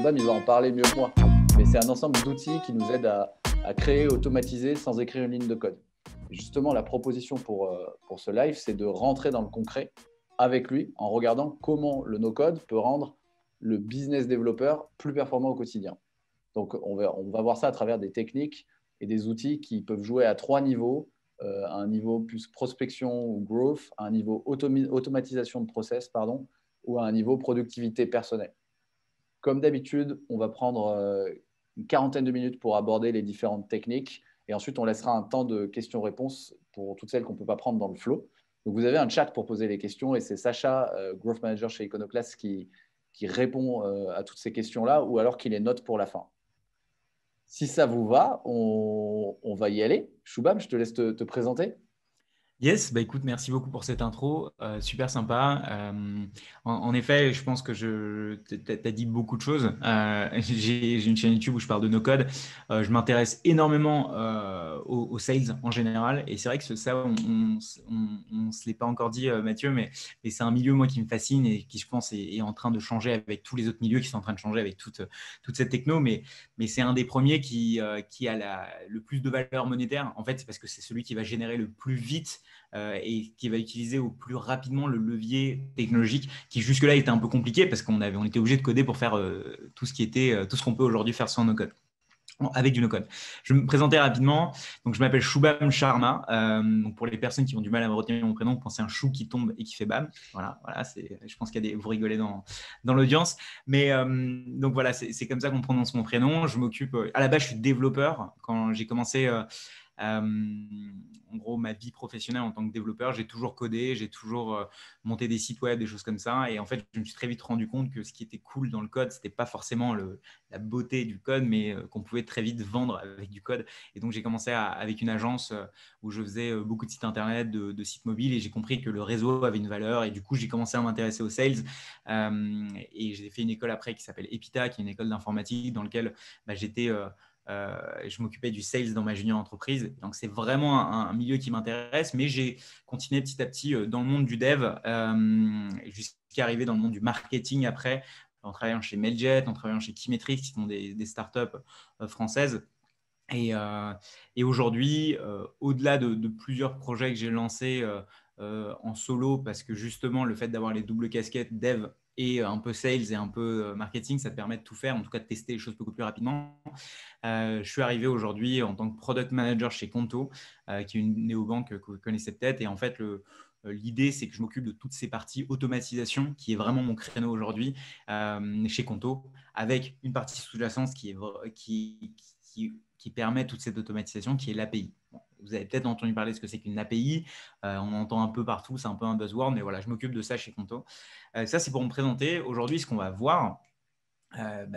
Shubham, il va en parler mieux que moi. Mais c'est un ensemble d'outils qui nous aident à créer, automatiser sans écrire une ligne de code. Et justement, la proposition pour ce live, c'est de rentrer dans le concret avec lui en regardant comment le no-code peut rendre le business développeur plus performant au quotidien. Donc, on va voir ça à travers des techniques et des outils qui peuvent jouer à 3 niveaux, à un niveau plus prospection ou growth, à un niveau automatisation de process, pardon, ou à un niveau productivité personnelle. Comme d'habitude, on va prendre une quarantaine de minutes pour aborder les différentes techniques et ensuite on laissera un temps de questions-réponses pour toutes celles qu'on ne peut pas prendre dans le flow. Donc, vous avez un chat pour poser les questions et c'est Sacha, Growth Manager chez Iconoclast, qui répond à toutes ces questions-là ou alors qui les note pour la fin. Si ça vous va, on va y aller. Shubham, je te laisse te présenter. Yes, bah écoute, merci beaucoup pour cette intro, super sympa. En effet, je pense que t'as dit beaucoup de choses. J'ai une chaîne YouTube où je parle de no-code. Je m'intéresse énormément aux sales en général. Et c'est vrai que ça, on se l'est pas encore dit, Mathieu, mais c'est un milieu, moi, qui me fascine et qui, je pense, est en train de changer avec tous les autres milieux qui sont en train de changer avec toute cette techno. Mais c'est un des premiers qui a le plus de valeur monétaire. En fait, c'est parce que c'est celui qui va générer le plus vite et qui va utiliser au plus rapidement le levier technologique qui jusque-là était un peu compliqué parce qu'on était obligé de coder pour faire tout ce qu'on peut aujourd'hui faire sans no-code. Avec du no-code. Je vais me présenter rapidement. Donc, je m'appelle Shubham Sharma. Donc pour les personnes qui ont du mal à me retenir mon prénom, pensez à un chou qui tombe et qui fait bam. Voilà, je pense qu'il y a vous rigolez dans l'audience. Mais donc voilà, c'est comme ça qu'on prononce mon prénom. Je m'occupe, à la base, je suis développeur. Quand j'ai commencé en gros, ma vie professionnelle en tant que développeur, j'ai toujours codé, j'ai toujours monté des sites web, des choses comme ça. Et en fait, je me suis très vite rendu compte que ce qui était cool dans le code, c'était pas forcément la beauté du code, mais qu'on pouvait très vite vendre avec du code. Et donc, j'ai commencé avec une agence où je faisais beaucoup de sites internet, de sites mobiles, et j'ai compris que le réseau avait une valeur. Et du coup, j'ai commencé à m'intéresser aux sales. Et j'ai fait une école après qui s'appelle Epita, qui est une école d'informatique dans laquelle j'étais je m'occupais du sales dans ma junior entreprise. Donc, c'est vraiment un milieu qui m'intéresse, mais j'ai continué petit à petit dans le monde du dev jusqu'à arriver dans le monde du marketing après, en travaillant chez Mailjet, en travaillant chez Keymetrix, qui sont des startups françaises. Et aujourd'hui, au-delà de plusieurs projets que j'ai lancés en solo, parce que justement, le fait d'avoir les doubles casquettes dev et un peu sales et un peu marketing, ça te permet de tout faire, en tout cas de tester les choses beaucoup plus rapidement. Je suis arrivé aujourd'hui en tant que product manager chez Conto, qui est une néobanque que vous connaissez peut-être. Et en fait, l'idée, c'est que je m'occupe de toutes ces parties automatisation, qui est vraiment mon créneau aujourd'hui chez Conto, avec une partie sous-jacente qui permet toute cette automatisation, qui est l'API. Bon, vous avez peut-être entendu parler de ce que c'est qu'une API. On entend un peu partout, c'est un peu un buzzword, mais voilà, je m'occupe de ça chez Conto. Ça, c'est pour me présenter. Aujourd'hui, ce qu'on va voir,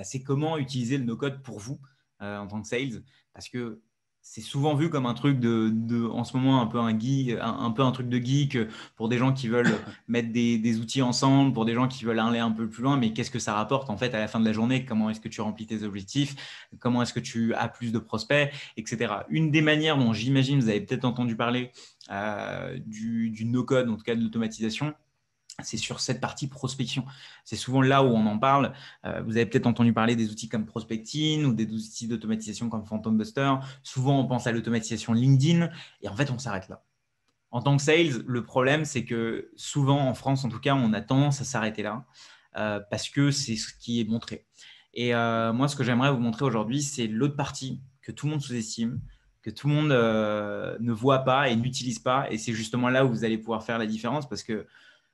c'est comment utiliser le no-code pour vous en tant que sales, parce que c'est souvent vu comme un truc en ce moment, un peu un geek, un peu un truc de geek pour des gens qui veulent mettre des outils ensemble, pour des gens qui veulent aller un peu plus loin, mais qu'est-ce que ça rapporte en fait à la fin de la journée? Comment est-ce que tu remplis tes objectifs? Comment est-ce que tu as plus de prospects, etc. Une des manières dont j'imagine, vous avez peut-être entendu parler du no-code, en tout cas de l'automatisation, c'est sur cette partie prospection. C'est souvent là où on en parle. Vous avez peut-être entendu parler des outils comme Prospecting ou des outils d'automatisation comme Phantom Buster. Souvent, on pense à l'automatisation LinkedIn et en fait, on s'arrête là. En tant que sales, le problème, c'est que souvent, en France, en tout cas, on a tendance à s'arrêter là parce que c'est ce qui est montré. Et moi, ce que j'aimerais vous montrer aujourd'hui, c'est l'autre partie que tout le monde sous-estime, que tout le monde ne voit pas et n'utilise pas. Et c'est justement là où vous allez pouvoir faire la différence parce que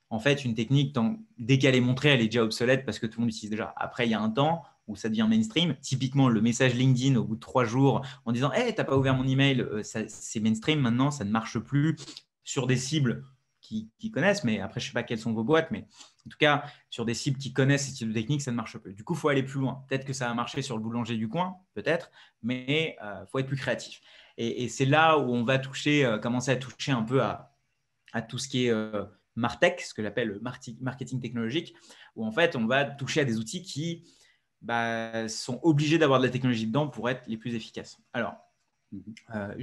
en fait, une technique, dès qu'elle est montrée, elle est déjà obsolète parce que tout le monde l'utilise déjà. Après, il y a un temps où ça devient mainstream. Typiquement, le message LinkedIn au bout de 3 jours en disant hey, tu n'as pas ouvert mon email, c'est mainstream maintenant, ça ne marche plus sur des cibles qui connaissent. Mais après, je ne sais pas quelles sont vos boîtes, mais en tout cas, sur des cibles qui connaissent ces types de techniques, ça ne marche plus. Du coup, il faut aller plus loin. Peut-être que ça a marché sur le boulanger du coin, peut-être, mais il faut être plus créatif. Et c'est là où on va commencer à toucher un peu à tout ce qui est Martech, ce que j'appelle le marketing technologique, où en fait, on va toucher à des outils qui sont obligés d'avoir de la technologie dedans pour être les plus efficaces. Alors, je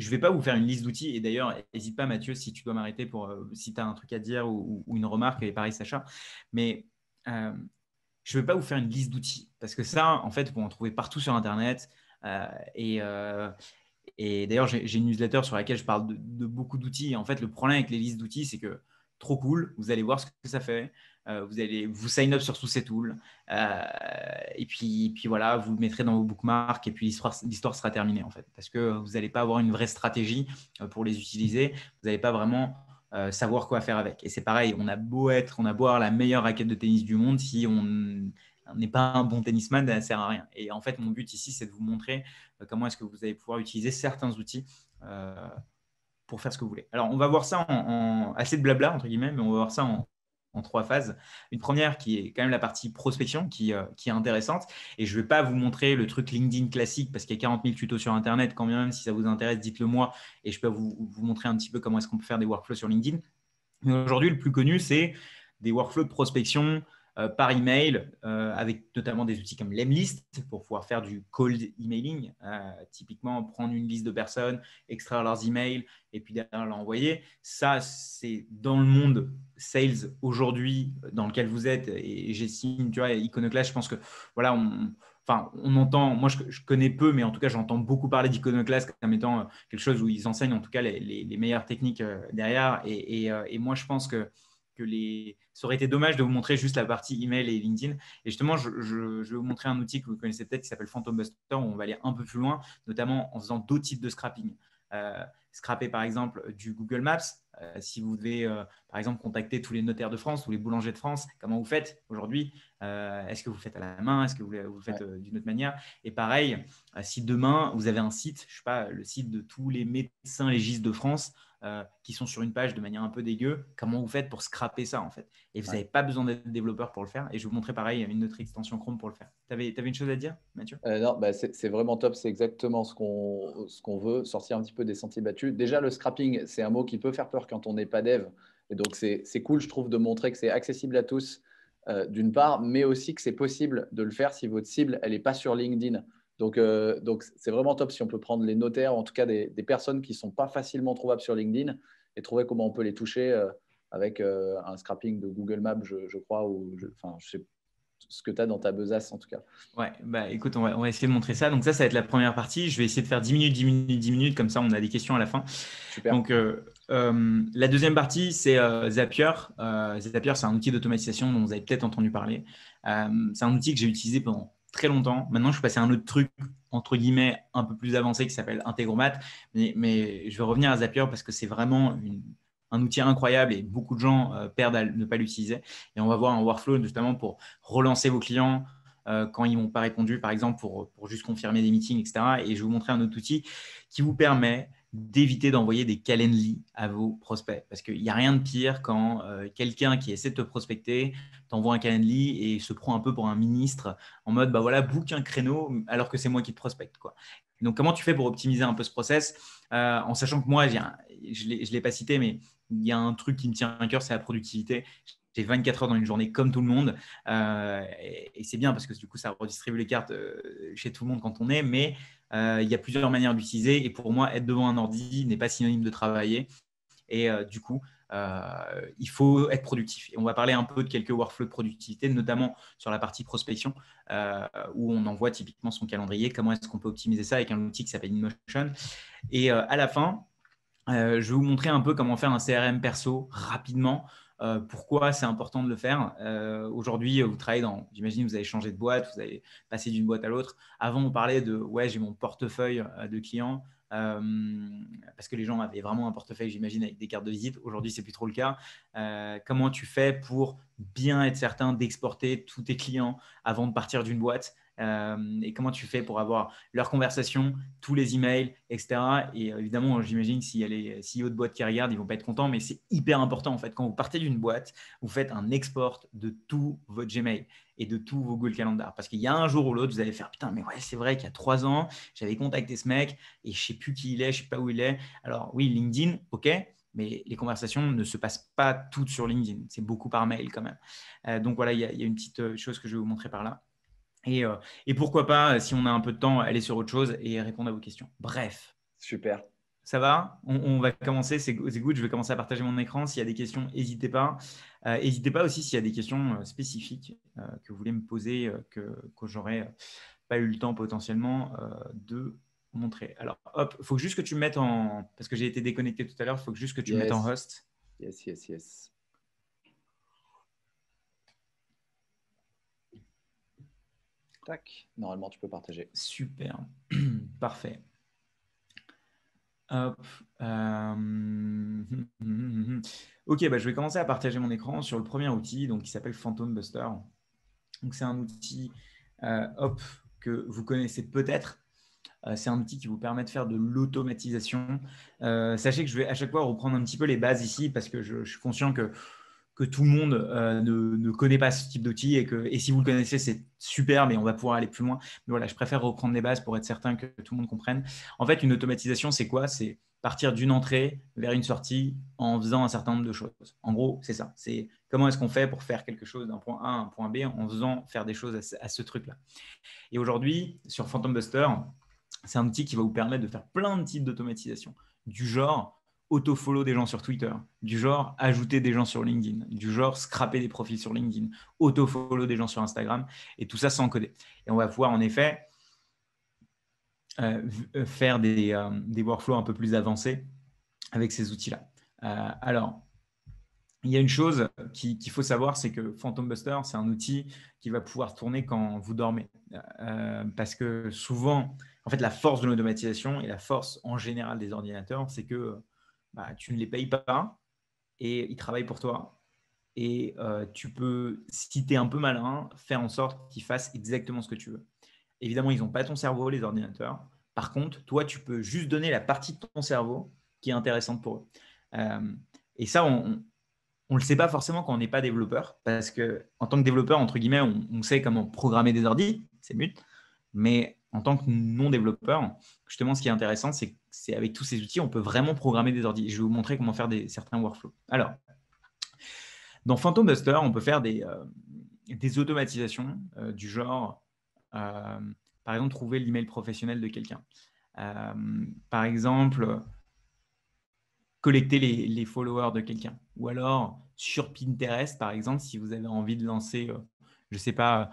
ne vais pas vous faire une liste d'outils, et d'ailleurs, n'hésite pas, Mathieu, si tu dois m'arrêter si tu as un truc à dire ou une remarque, et pareil, Sacha. Mais je ne vais pas vous faire une liste d'outils parce que ça, en fait, vous en trouvez partout sur Internet. Euh, et, euh, et d'ailleurs, j'ai une newsletter sur laquelle je parle de beaucoup d'outils. Et en fait, le problème avec les listes d'outils, c'est que trop cool, vous allez voir ce que ça fait. Vous allez vous sign up sur tous ces tools. Et puis voilà, vous le mettrez dans vos bookmarks et puis l'histoire sera terminée en fait. Parce que vous n'allez pas avoir une vraie stratégie pour les utiliser. Vous n'allez pas vraiment savoir quoi faire avec. Et c'est pareil, on a beau avoir la meilleure raquette de tennis du monde, si on n'est pas un bon tennisman, ça ne sert à rien. Et en fait, mon but ici, c'est de vous montrer comment est-ce que vous allez pouvoir utiliser certains outils pour faire ce que vous voulez. Alors, on va voir ça en assez de blabla, entre guillemets, mais on va voir ça en 3 phases. Une première qui est quand même la partie prospection, qui est intéressante. Et je ne vais pas vous montrer le truc LinkedIn classique parce qu'il y a 40 000 tutos sur Internet. Quand même, si ça vous intéresse, dites-le moi. Et je peux vous montrer un petit peu comment est-ce qu'on peut faire des workflows sur LinkedIn. Mais aujourd'hui, le plus connu, c'est des workflows de prospection par email, avec notamment des outils comme Lemlist pour pouvoir faire du cold emailing. Typiquement, prendre une liste de personnes, extraire leurs emails et puis derrière l'envoyer. Ça, c'est dans le monde sales aujourd'hui dans lequel vous êtes. Et j'estime, tu vois, Iconoclast, je pense que voilà, on entend, moi je connais peu, mais en tout cas j'entends beaucoup parler d'Iconoclast comme étant quelque chose où ils enseignent en tout cas les meilleures techniques derrière. Et moi je pense que ça aurait été dommage de vous montrer juste la partie email et LinkedIn. Et justement, je vais vous montrer un outil que vous connaissez peut-être qui s'appelle Phantom Buster, où on va aller un peu plus loin, notamment en faisant d'autres types de scrapping. Scraper par exemple du Google Maps. Si vous devez par exemple contacter tous les notaires de France, tous les boulangers de France, comment vous faites aujourd'hui? Est-ce que vous le faites à la main? Est-ce que vous le faites d'une autre manière? Et pareil, si demain vous avez un site, je ne sais pas, le site de tous les médecins légistes de France, qui sont sur une page de manière un peu dégueu, comment vous faites pour scraper ça en fait? Et vous n'avez pas besoin d'être développeur pour le faire. Et je vais vous montrer pareil une autre extension Chrome pour le faire. Tu avais une chose à dire, Mathieu? Non, bah c'est vraiment top. C'est exactement ce qu'on veut, sortir un petit peu des sentiers battus. Déjà, le scrapping, c'est un mot qui peut faire peur quand on n'est pas dev. Et donc, c'est cool, je trouve, de montrer que c'est accessible à tous, d'une part, mais aussi que c'est possible de le faire si votre cible, elle n'est pas sur LinkedIn. Donc, c'est vraiment top si on peut prendre les notaires, en tout cas des personnes qui ne sont pas facilement trouvables sur LinkedIn, et trouver comment on peut les toucher avec un scrapping de Google Maps, je crois, ou je sais ce que tu as dans ta besace, en tout cas. Ouais, bah écoute, on va essayer de montrer ça. Donc ça va être la première partie. Je vais essayer de faire 10 minutes, 10 minutes, 10 minutes, comme ça on a des questions à la fin. Super. Donc la deuxième partie, c'est Zapier. Zapier, c'est un outil d'automatisation dont vous avez peut-être entendu parler. C'est un outil que j'ai utilisé pendant très longtemps. Maintenant, je suis passé à un autre truc, entre guillemets, un peu plus avancé qui s'appelle Integromat. Mais je vais revenir à Zapier parce que c'est vraiment un outil incroyable et beaucoup de gens perdent à ne pas l'utiliser. Et on va voir un workflow justement pour relancer vos clients, quand ils ne m'ont pas répondu, par exemple, pour juste confirmer des meetings, etc. Et je vais vous montrer un autre outil qui vous permet d'éviter d'envoyer des Calendly à vos prospects. Parce qu'il n'y a rien de pire quand quelqu'un qui essaie de te prospecter t'envoie un Calendly et se prend un peu pour un ministre en mode, bah voilà, book un créneau alors que c'est moi qui te prospecte, quoi. Donc, comment tu fais pour optimiser un peu ce process, en sachant que moi, je ne l'ai pas cité, mais il y a un truc qui me tient à cœur, c'est la productivité. J'ai 24 heures dans une journée comme tout le monde. Et c'est bien parce que du coup, ça redistribue les cartes chez tout le monde quand on est. Mais il y a plusieurs manières d'utiliser. Et pour moi, être devant un ordi n'est pas synonyme de travailler. Et du coup, il faut être productif. Et on va parler un peu de quelques workflows de productivité, notamment sur la partie prospection, où on envoie typiquement son calendrier. Comment est-ce qu'on peut optimiser ça avec un outil qui s'appelle InMotion. Et à la fin, je vais vous montrer un peu comment faire un CRM perso rapidement. Pourquoi c'est important de le faire. Aujourd'hui, vous travaillez j'imagine, vous avez changé de boîte, vous avez passé d'une boîte à l'autre. Avant, on parlait de ouais, j'ai mon portefeuille de clients, parce que les gens avaient vraiment un portefeuille, j'imagine, avec des cartes de visite. Aujourd'hui, c'est plus trop le cas. Comment tu fais pour bien être certain d'exporter tous tes clients avant de partir d'une boîte? Et comment tu fais pour avoir leur conversation, tous les emails, etc. Et évidemment, j'imagine s'il y a les CEO de boîtes qui regardent, ils ne vont pas être contents, mais c'est hyper important en fait. Quand vous partez d'une boîte, vous faites un export de tout votre Gmail et de tous vos Google Calendar. Parce qu'il y a un jour ou l'autre, vous allez faire putain, mais ouais, c'est vrai qu'il y a 3 ans, j'avais contacté ce mec et je ne sais plus qui il est, je ne sais pas où il est. Alors oui, LinkedIn, ok. Mais les conversations ne se passent pas toutes sur LinkedIn. C'est beaucoup par mail quand même. Donc voilà, il y a une petite chose que je vais vous montrer par là. Et pourquoi pas, si on a un peu de temps, aller sur autre chose et répondre à vos questions. Bref. Super. Ça va? On va commencer, c'est good. Je vais commencer à partager mon écran. S'il y a des questions, n'hésitez pas. N'hésitez pas aussi s'il y a des questions spécifiques que vous voulez me poser, que j'aurais pas eu le temps potentiellement de montrer. Alors, hop, il faut juste que tu me mettes en… Parce que j'ai été déconnecté tout à l'heure, il faut juste que tu me mettes en host. Yes. Tac, normalement, tu peux partager. Super, parfait. Hop. Ok, bah, je vais commencer à partager mon écran sur le premier outil qui s'appelle Phantom Buster. Donc, c'est un outil que vous connaissez peut-être. C'est un outil qui vous permet de faire de l'automatisation. Sachez que je vais à chaque fois reprendre un petit peu les bases ici parce que je suis conscient que tout le monde ne connaît pas ce type d'outil et si vous le connaissez, c'est super, mais on va pouvoir aller plus loin. Mais voilà, je préfère reprendre les bases pour être certain que tout le monde comprenne. En fait, une automatisation, c'est quoi? C'est partir d'une entrée vers une sortie en faisant un certain nombre de choses. En gros, c'est ça. C'est comment est-ce qu'on fait pour faire quelque chose d'un point A à un point B en faisant faire des choses à ce truc-là. Et aujourd'hui, sur Phantom Buster, c'est un outil qui va vous permettre de faire plein de types d'automatisation, du genre auto-follow des gens sur Twitter, du genre ajouter des gens sur LinkedIn, du genre scraper des profils sur LinkedIn, auto-follow des gens sur Instagram, et tout ça sans coder. Et on va pouvoir en effet faire des workflows un peu plus avancés avec ces outils-là. Alors, il y a une chose qu'il faut savoir, c'est que Phantom Buster, c'est un outil qui va pouvoir tourner quand vous dormez. Parce que souvent, en fait, la force de l'automatisation et la force en général des ordinateurs, c'est que tu ne les payes pas et ils travaillent pour toi. Et tu peux, si tu es un peu malin, faire en sorte qu'ils fassent exactement ce que tu veux. Évidemment, ils n'ont pas ton cerveau, les ordinateurs. Par contre, toi, tu peux juste donner la partie de ton cerveau qui est intéressante pour eux. Et ça, on ne le sait pas forcément quand on n'est pas développeur, parce qu'en tant que développeur, entre guillemets, on sait comment programmer des ordis, c'est le but. Mais en tant que non-développeur, justement, ce qui est intéressant, c'est avec tous ces outils, on peut vraiment programmer des ordis. Je vais vous montrer comment faire certains workflows. Alors, dans Phantom Buster, on peut faire des automatisations du genre, par exemple, trouver l'email professionnel de quelqu'un. Par exemple, collecter les followers de quelqu'un. Ou alors, sur Pinterest, par exemple, si vous avez envie de lancer, je ne sais pas,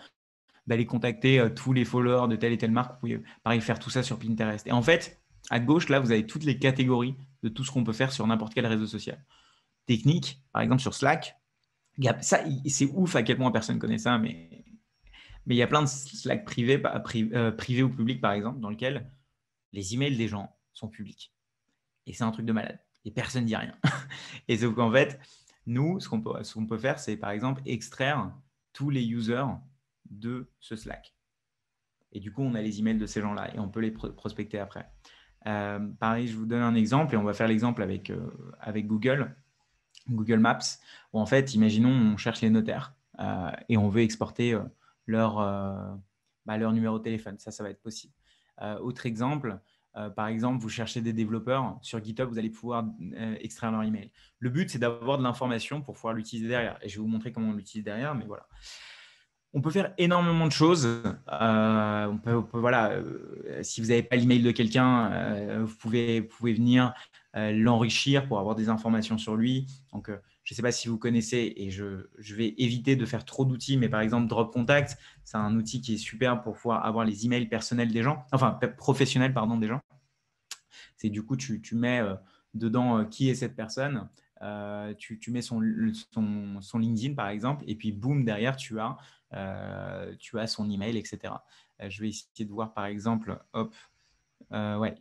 d'aller contacter tous les followers de telle et telle marque, vous pouvez, pareil, faire tout ça sur Pinterest. Et en fait, à gauche, là, vous avez toutes les catégories de tout ce qu'on peut faire sur n'importe quel réseau social. Technique, par exemple, sur Slack. Ça, c'est ouf à quel point personne ne connaît ça, mais il y a plein de Slack privés ou publics, par exemple, dans lesquels les emails des gens sont publics. Et c'est un truc de malade. Et personne ne dit rien. Et donc, en fait, nous, ce qu'on peut faire, c'est par exemple extraire tous les users de ce Slack. Et du coup, on a les emails de ces gens-là et on peut les prospecter après. Pareil, je vous donne un exemple et on va faire l'exemple avec Google Maps, où en fait, imaginons, on cherche les notaires et on veut exporter leur numéro de téléphone. Ça va être possible. Autre exemple, par exemple, vous cherchez des développeurs sur GitHub, vous allez pouvoir extraire leur email. Le but, c'est d'avoir de l'information pour pouvoir l'utiliser derrière. Et je vais vous montrer comment on l'utilise derrière, mais voilà. On peut faire énormément de choses. Si vous n'avez pas l'email de quelqu'un, vous pouvez venir l'enrichir pour avoir des informations sur lui. Donc, je ne sais pas si vous connaissez, et je vais éviter de faire trop d'outils, mais par exemple, Drop Contact, c'est un outil qui est super pour pouvoir avoir les emails personnels des gens, enfin professionnels, pardon, des gens. C'est du coup, tu mets dedans qui est cette personne, tu mets son LinkedIn, par exemple, et puis boum, derrière, tu as son email, etc. Je vais essayer de voir, par exemple,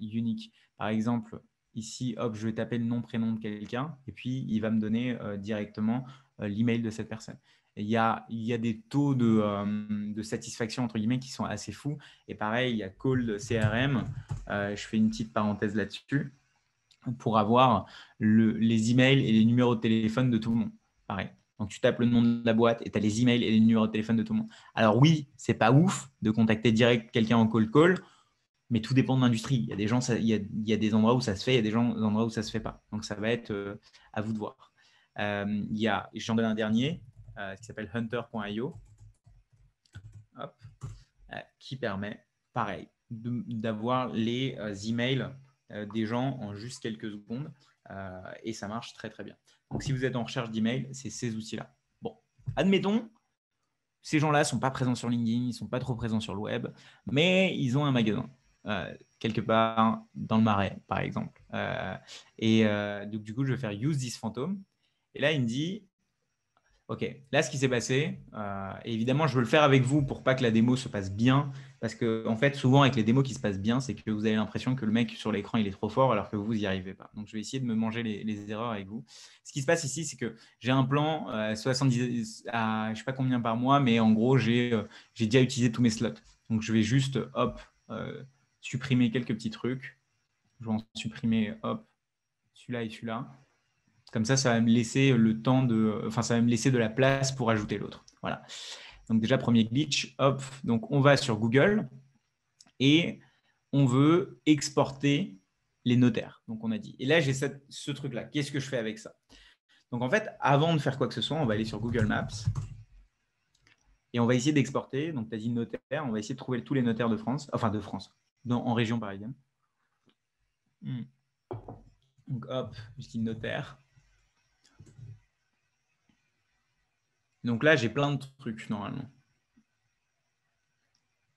unique. Par exemple, ici, je vais taper le nom, prénom de quelqu'un, et puis il va me donner directement l'email de cette personne. Et il y a des taux de satisfaction, entre guillemets, qui sont assez fous. Et pareil, il y a Cold CRM. Je fais une petite parenthèse là-dessus pour avoir les emails et les numéros de téléphone de tout le monde. Pareil. Donc, tu tapes le nom de la boîte et tu as les emails et les numéros de téléphone de tout le monde. Alors oui, c'est pas ouf de contacter direct quelqu'un en cold call, mais tout dépend de l'industrie. Il y a des gens, il y a des endroits où ça se fait, il y a des endroits où ça se fait pas. Donc, ça va être à vous de voir. J'en donne un dernier qui s'appelle hunter.io qui permet, pareil, d'avoir les emails des gens en juste quelques secondes et ça marche très, très bien. Donc, si vous êtes en recherche d'email, c'est ces outils-là. Bon, admettons, ces gens-là ne sont pas présents sur LinkedIn, ils ne sont pas trop présents sur le web, mais ils ont un magasin quelque part dans le Marais, par exemple. Donc, du coup, je vais faire Use this phantom. Et là, il me dit, OK, là, ce qui s'est passé, et évidemment, je veux le faire avec vous pour pas que la démo se passe bien, parce que en fait, souvent, avec les démos qui se passent bien, c'est que vous avez l'impression que le mec sur l'écran, il est trop fort, alors que vous n'y arrivez pas. Donc, je vais essayer de me manger les erreurs avec vous. Ce qui se passe ici, c'est que j'ai un plan 70 à je ne sais pas combien par mois, mais en gros, j'ai déjà utilisé tous mes slots. Donc, je vais juste, hop, supprimer quelques petits trucs. Je vais en supprimer, hop, celui-là et celui-là. Comme ça va me laisser le temps ça va me laisser de la place pour ajouter l'autre. Voilà. Donc déjà, premier glitch, hop. Donc on va sur Google et on veut exporter les notaires. Donc on a dit. Et là, j'ai ce truc-là. Qu'est-ce que je fais avec ça? Donc en fait, avant de faire quoi que ce soit, on va aller sur Google Maps et on va essayer d'exporter. Donc tu as dit notaire. On va essayer de trouver tous les notaires de France, en région parisienne. Donc hop, je dis notaire. Donc là, j'ai plein de trucs normalement.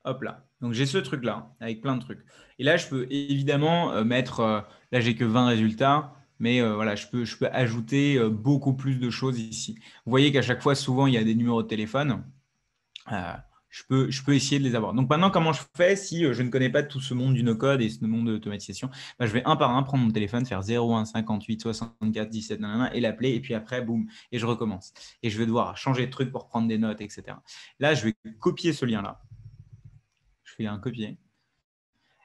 Hop là. Donc j'ai ce truc-là avec plein de trucs. Et là, je peux évidemment mettre, là, j'ai que 20 résultats, mais voilà, je peux ajouter beaucoup plus de choses ici. Vous voyez qu'à chaque fois, souvent, il y a des numéros de téléphone. Je peux essayer de les avoir. Donc maintenant, comment je fais si je ne connais pas tout ce monde du no-code et ce monde de l'automatisation? Je vais un par un prendre mon téléphone, faire 01 58 64 17 nanana, et l'appeler, et puis après, boum, et je recommence. Et je vais devoir changer de truc pour prendre des notes, etc. Là, je vais copier ce lien-là. Je fais un copier.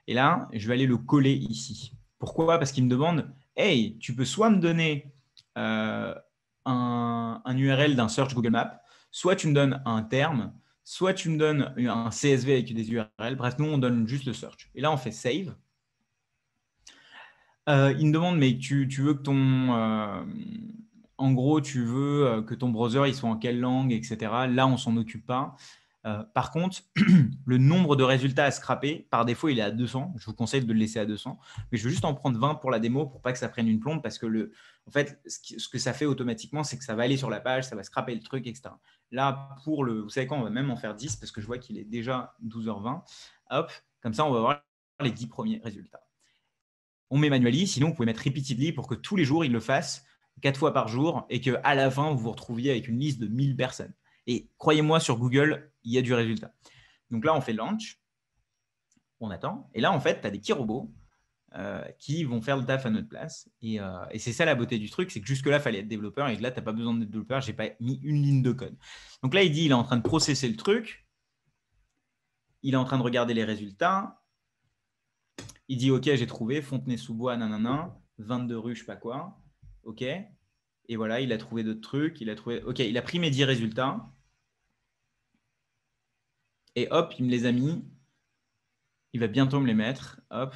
Et là, je vais aller le coller ici. Pourquoi? Parce qu'il me demande, hey, tu peux soit me donner un URL d'un search Google Maps, soit tu me donnes un terme, soit tu me donnes un CSV avec des URL. Bref, nous, on donne juste le search. Et là, on fait save. Il me demande, mais tu veux que en gros, tu veux que ton browser il soit en quelle langue, etc. Là, on ne s'en occupe pas. Par contre, le nombre de résultats à scraper, par défaut, il est à 200. Je vous conseille de le laisser à 200. Mais je vais juste en prendre 20 pour la démo pour pas que ça prenne une plombe parce que en fait, ce que ça fait automatiquement, c'est que ça va aller sur la page, ça va scraper le truc, etc. Là, vous savez quoi, on va même en faire 10 parce que je vois qu'il est déjà 12h20. Hop, comme ça, on va voir les 10 premiers résultats. On met manually, sinon vous pouvez mettre repeatedly pour que tous les jours, il le fasse 4 fois par jour et qu'à la fin, vous vous retrouviez avec une liste de 1000 personnes. Et croyez-moi, sur Google, il y a du résultat. Donc là, on fait launch, on attend. Et là, en fait, tu as des petits robots qui vont faire le taf à notre place. Et c'est ça la beauté du truc, c'est que jusque-là, il fallait être développeur et que là, tu n'as pas besoin d'être développeur. Je n'ai pas mis une ligne de code. Donc là, il est en train de processer le truc. Il est en train de regarder les résultats. Il dit, OK, j'ai trouvé Fontenay-sous-Bois, nanana, 22 rue, je ne sais pas quoi. OK. Et voilà, il a trouvé d'autres trucs. OK, il a pris mes 10 résultats. Et hop, il me les a mis. Il va bientôt me les mettre. Hop.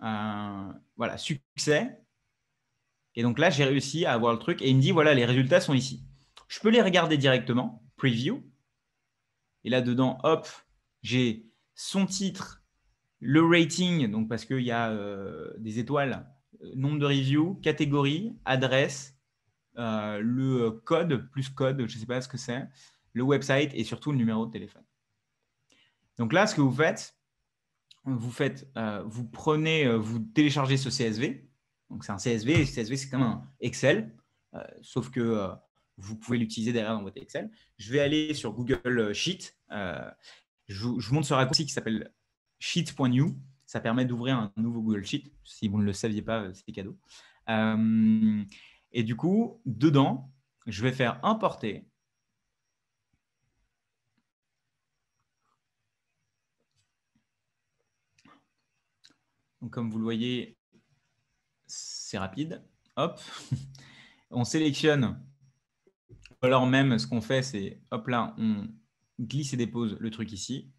Voilà, succès. Et donc là, j'ai réussi à avoir le truc. Et il me dit, voilà, les résultats sont ici. Je peux les regarder directement. Preview. Et là, dedans, hop, j'ai son titre, le rating, donc parce qu'il y a des étoiles, nombre de reviews, catégorie, adresse, le code, plus code, je ne sais pas ce que c'est, le website et surtout le numéro de téléphone. Donc là, ce que vous faites, vous prenez, vous téléchargez ce CSV. Donc c'est un CSV, et ce CSV c'est comme un Excel, sauf que vous pouvez l'utiliser derrière dans votre Excel. Je vais aller sur Google Sheet. Je vous montre ce raccourci qui s'appelle sheet.new. Ça permet d'ouvrir un nouveau Google Sheet. Si vous ne le saviez pas, c'est cadeau. Et du coup, dedans, je vais faire importer. Donc, comme vous le voyez, c'est rapide. Hop, on sélectionne. Alors même, ce qu'on fait, c'est, hop là, on glisse et dépose le truc ici.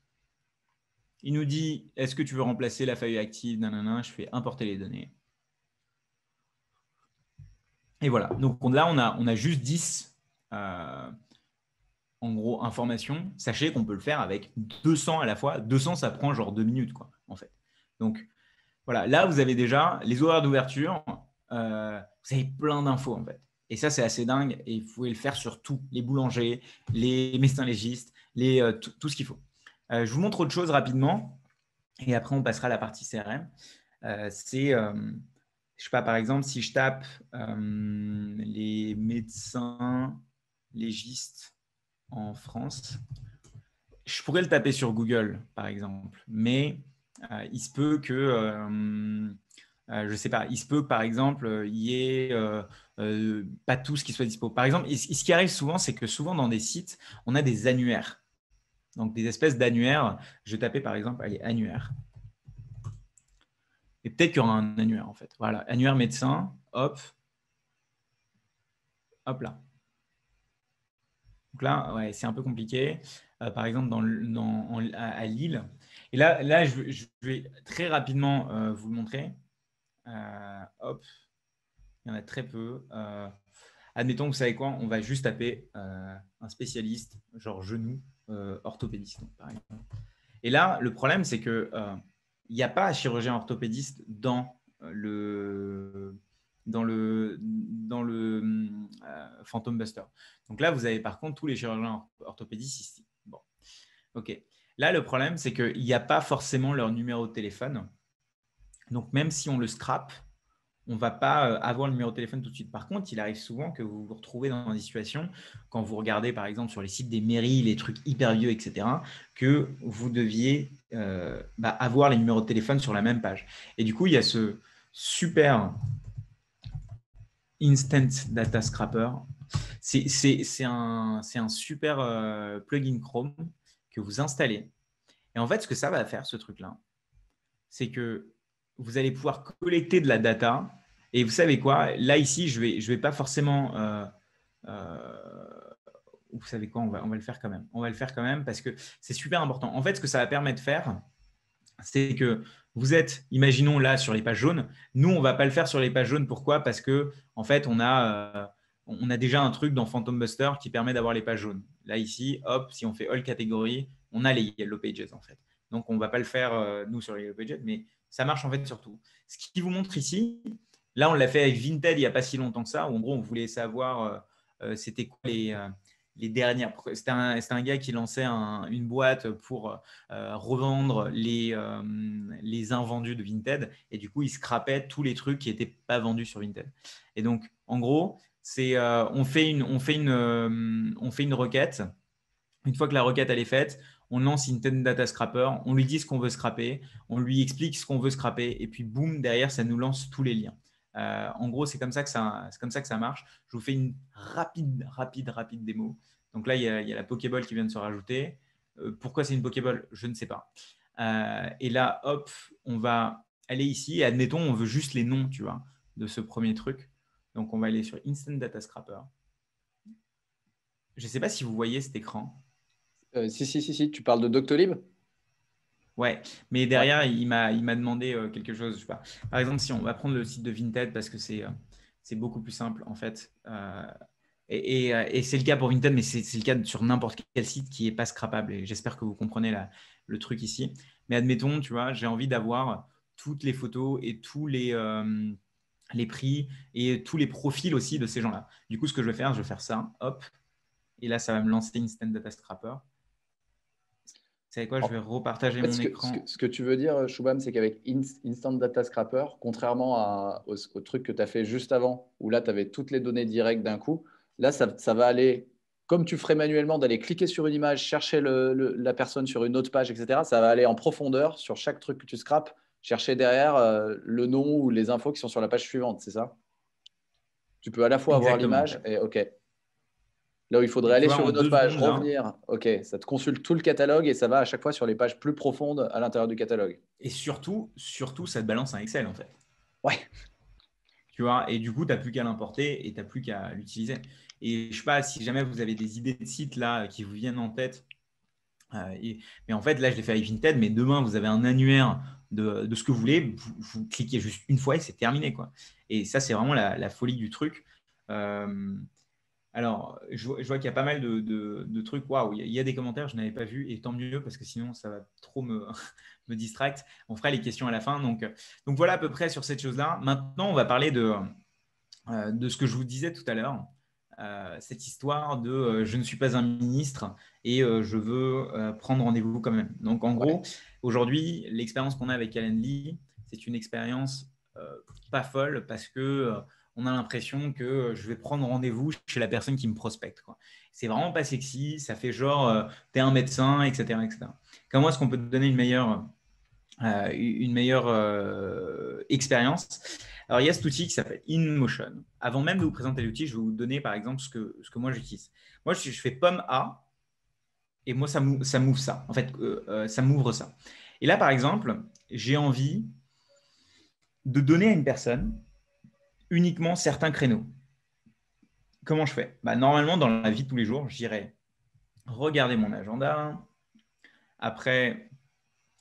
Il nous dit, est-ce que tu veux remplacer la feuille active? Nanana, je fais importer les données. Et voilà. Donc là, on a juste 10 en gros informations. Sachez qu'on peut le faire avec 200 à la fois. 200, ça prend genre 2 minutes, quoi, en fait. Donc Voilà, là, vous avez déjà les horaires d'ouverture. Vous avez plein d'infos, en fait. Et ça, c'est assez dingue. Et vous pouvez le faire sur tout. Les boulangers, les médecins légistes, tout ce qu'il faut. Je vous montre autre chose rapidement. Et après, on passera à la partie CRM. Je ne sais pas, par exemple, si je tape les médecins légistes en France, je pourrais le taper sur Google, par exemple. Mais il se peut que, je ne sais pas, il se peut que, par exemple, il y ait pas tout ce qui soit dispo. Par exemple, ce qui arrive souvent, c'est que souvent dans des sites, on a des annuaires. Donc, des espèces d'annuaires. Je vais taper, par exemple, allez, annuaire. Et peut-être qu'il y aura un annuaire, en fait. Voilà, annuaire médecin, hop, hop là. Donc là, ouais, c'est un peu compliqué. Par exemple, à Lille. Et là je vais très rapidement vous le montrer. Hop, il y en a très peu. Admettons, vous savez quoi, on va juste taper un spécialiste, genre genou, orthopédiste, par exemple. Et là, le problème, c'est que il n'y a pas un chirurgien orthopédiste dans le Phantom Buster. Donc là, vous avez par contre tous les chirurgiens orthopédistes ici. Bon, ok. Là, le problème, c'est qu'il n'y a pas forcément leur numéro de téléphone. Donc, même si on le scrape, on ne va pas avoir le numéro de téléphone tout de suite. Par contre, il arrive souvent que vous vous retrouvez dans des situations, quand vous regardez par exemple sur les sites des mairies, les trucs hyper vieux, etc., que vous deviez avoir les numéros de téléphone sur la même page. Et du coup, il y a ce super Instant Data Scrapper. C'est un super plugin Chrome que vous installez. Et en fait, ce que ça va faire, ce truc-là, c'est que vous allez pouvoir collecter de la data. Et vous savez quoi? Là, ici, je vais pas forcément… vous savez quoi? On va le faire quand même. On va le faire quand même parce que c'est super important. En fait, ce que ça va permettre de faire, c'est que vous êtes, imaginons là, sur les pages jaunes. Nous, on ne va pas le faire sur les pages jaunes. Pourquoi? Parce que en fait, on a déjà un truc dans Phantom Buster qui permet d'avoir les pages jaunes. Là, ici, hop, si on fait All Category, on a les Yellow Pages, en fait. Donc, on ne va pas le faire, nous, sur les Yellow Pages, mais ça marche, en fait, sur tout. Ce qui vous montre ici, là, on l'a fait avec Vinted il n'y a pas si longtemps que ça, où, en gros, on voulait savoir c'était quoi les dernières. C'était un gars qui lançait une boîte pour revendre les invendus de Vinted. Et du coup, il scrapait tous les trucs qui n'étaient pas vendus sur Vinted. Et donc, en gros, on fait une requête. Une fois que la requête elle est faite, on lance Intent Data Scrapper, on lui dit ce qu'on veut scraper, on lui explique ce qu'on veut scraper, et puis boum, derrière, ça nous lance tous les liens. En gros, c'est comme ça que ça marche. Je vous fais une rapide démo. Donc là, il y a la Pokéball qui vient de se rajouter. Pourquoi c'est une Pokéball? Je ne sais pas. Et là, hop, on va aller ici. Et admettons, on veut juste les noms, tu vois, de ce premier truc. Donc, on va aller sur Instant Data Scrapper. Je ne sais pas si vous voyez cet écran. Si, tu parles de Doctolib? Ouais, mais derrière, il m'a demandé quelque chose. Je sais pas. Par exemple, si on va prendre le site de Vinted parce que c'est beaucoup plus simple en fait. Et c'est le cas pour Vinted, mais c'est le cas sur n'importe quel site qui n'est pas scrapable. Et j'espère que vous comprenez le truc ici. Mais admettons, tu vois, j'ai envie d'avoir toutes les photos et tous les prix et tous les profils aussi de ces gens-là. Du coup, ce que je vais faire ça, hop. Et là, ça va me lancer Instant Data Scrapper. Vous savez quoi, je vais repartager mon écran. Ce que tu veux dire, Shubham, c'est qu'avec Instant Data Scrapper, contrairement au truc que tu as fait juste avant, où là, tu avais toutes les données directes d'un coup, là, ça va aller, comme tu ferais manuellement, d'aller cliquer sur une image, chercher la personne sur une autre page, etc. Ça va aller en profondeur sur chaque truc que tu scrapes, chercher derrière le nom ou les infos qui sont sur la page suivante, c'est ça? Tu peux à la fois avoir l'image et OK. Là où il faudrait aller sur une autre page, revenir, OK, ça te consulte tout le catalogue et ça va à chaque fois sur les pages plus profondes à l'intérieur du catalogue. Et surtout, ça te balance un Excel en fait. Ouais. Tu vois, et du coup, tu n'as plus qu'à l'importer et tu n'as plus qu'à l'utiliser. Et je ne sais pas si jamais vous avez des idées de sites là qui vous viennent en tête. Mais en fait, là, je l'ai fait avec Vinted, mais demain, vous avez un annuaire de ce que vous voulez. Vous cliquez juste une fois et c'est terminé, quoi. Et ça, c'est vraiment la folie du truc. Alors, je vois qu'il y a pas mal de trucs. Waouh, il y a des commentaires, je n'avais pas vu, et tant mieux, parce que sinon, ça va trop me distract. On fera les questions à la fin. Donc voilà à peu près sur cette chose-là. Maintenant, on va parler de ce que je vous disais tout à l'heure. Cette histoire de je ne suis pas un ministre et je veux prendre rendez-vous quand même. Donc, en Ouais. gros, aujourd'hui, l'expérience qu'on a avec Calendly, c'est une expérience pas folle parce que on a l'impression que je vais prendre rendez-vous chez la personne qui me prospecte, quoi. C'est vraiment pas sexy. Ça fait genre, tu es un médecin, etc., etc. Comment est-ce qu'on peut te donner une meilleure expérience? Alors, il y a cet outil qui s'appelle InMotion. Avant même de vous présenter l'outil, je vais vous donner par exemple ce que moi j'utilise. Moi, je fais pomme A et moi, ça m'ouvre ça. En fait, ça m'ouvre ça. Et là, par exemple, j'ai envie de donner à une personne uniquement certains créneaux. Comment je fais? Normalement, dans la vie de tous les jours, j'irai regarder mon agenda. Après,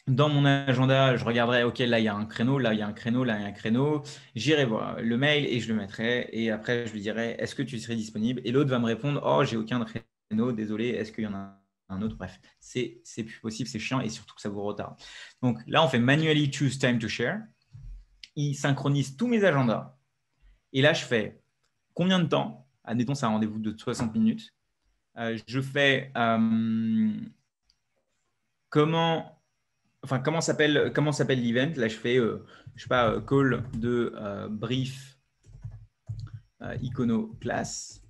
dans mon agenda, je regarderai, OK, là, il y a un créneau, là, il y a un créneau, là, il y a un créneau. J'irai voir le mail et je le mettrai. Et après, je lui dirai, est-ce que tu serais disponible? Et l'autre va me répondre, oh, j'ai aucun créneau, désolé, est-ce qu'il y en a un autre? Bref, c'est plus possible, c'est chiant et surtout que ça vous retarde. Donc là, on fait manually choose time to share. Il synchronise tous mes agendas. Et là, je fais combien de temps? Admettons, c'est un rendez-vous de 60 minutes. Je fais comment s'appelle l'event. Là, je fais, je sais pas, call de brief Iconoclass.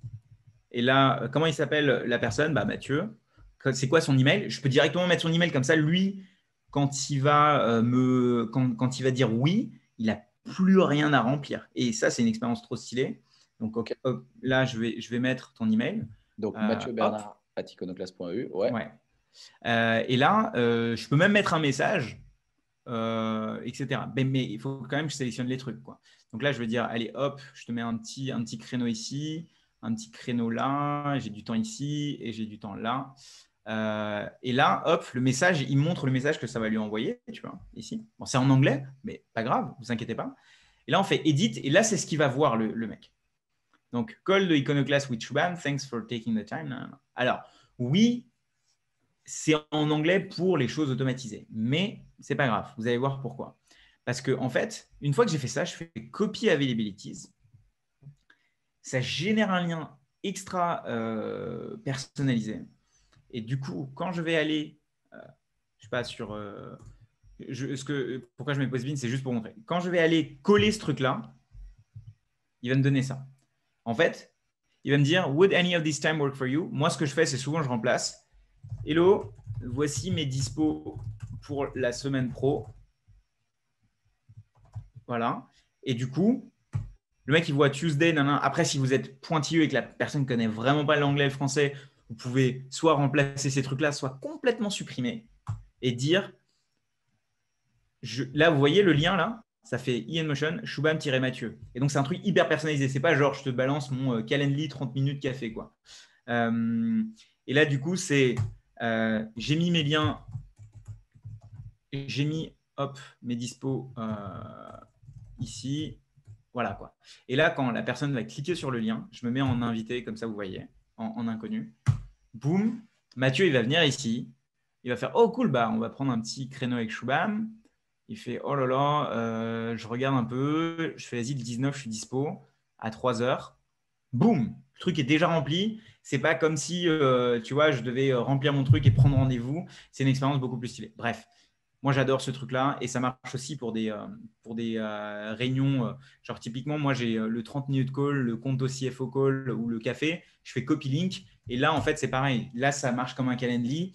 Et là, comment il s'appelle la personne? Mathieu. C'est quoi son email? Je peux directement mettre son email comme ça. Lui, quand il va quand il va dire oui, il n'a plus rien à remplir. Et ça, c'est une expérience trop stylée. Donc Ok. là, je vais mettre ton email. Donc, Hop, mathieu-bernard@iconoclast.eu. Ouais. ouais. Et là, je peux même mettre un message, etc. Mais il faut quand même que je sélectionne les trucs, quoi. Donc là, je vais dire, allez, hop, je te mets un petit créneau ici, un petit créneau là, j'ai du temps ici et j'ai du temps là. Et là, hop, le message, il montre le message que ça va lui envoyer, tu vois, ici. Bon, c'est en anglais, mais pas grave, vous inquiétez pas. Et là, on fait edit, et là, c'est ce qu'il va voir, le mec. Donc, call the Iconoclast with Shubham, thanks for taking the time. Alors, oui, c'est en anglais pour les choses automatisées. Mais c'est pas grave, vous allez voir pourquoi. Parce que, en fait, une fois que j'ai fait ça, je fais copy availabilities. Ça génère un lien extra personnalisé. Et du coup, quand je vais aller, je sais pas, pourquoi je mets postbin, c'est juste pour montrer. Quand je vais aller coller ce truc-là, il va me donner ça. En fait, il va me dire, would any of this time work for you? Moi, ce que je fais, c'est souvent, je remplace. Hello, voici mes dispos pour la semaine pro. Voilà. Et du coup, le mec, il voit Tuesday. Après, si vous êtes pointilleux et que la personne ne connaît vraiment pas l'anglais et le français, vous pouvez soit remplacer ces trucs-là, soit complètement supprimer et dire là, vous voyez le lien là, ça fait InMotion, Shubham-Mathieu. Et donc, c'est un truc hyper personnalisé. C'est pas genre je te balance mon Calendly 30 minutes café, quoi. Et là, du coup, c'est j'ai mis mes liens, j'ai mis mes dispos ici. Voilà, quoi. Et là, quand la personne va cliquer sur le lien, je me mets en invité, comme ça, vous voyez, en inconnu. Boum, Mathieu, il va venir ici. Il va faire, oh cool, on va prendre un petit créneau avec Shubham. Il fait, oh là là, je regarde un peu. Je fais, vas-y, le 19, je suis dispo à 3 heures. Boum, le truc est déjà rempli. C'est pas comme si, tu vois, je devais remplir mon truc et prendre rendez-vous. C'est une expérience beaucoup plus stylée. Bref, moi, j'adore ce truc-là et ça marche aussi pour des réunions. Genre, typiquement, moi, j'ai le 30 minutes call, le compte au CFO call ou le café. Je fais copy link. Et là, en fait, c'est pareil. Là, ça marche comme un Calendly.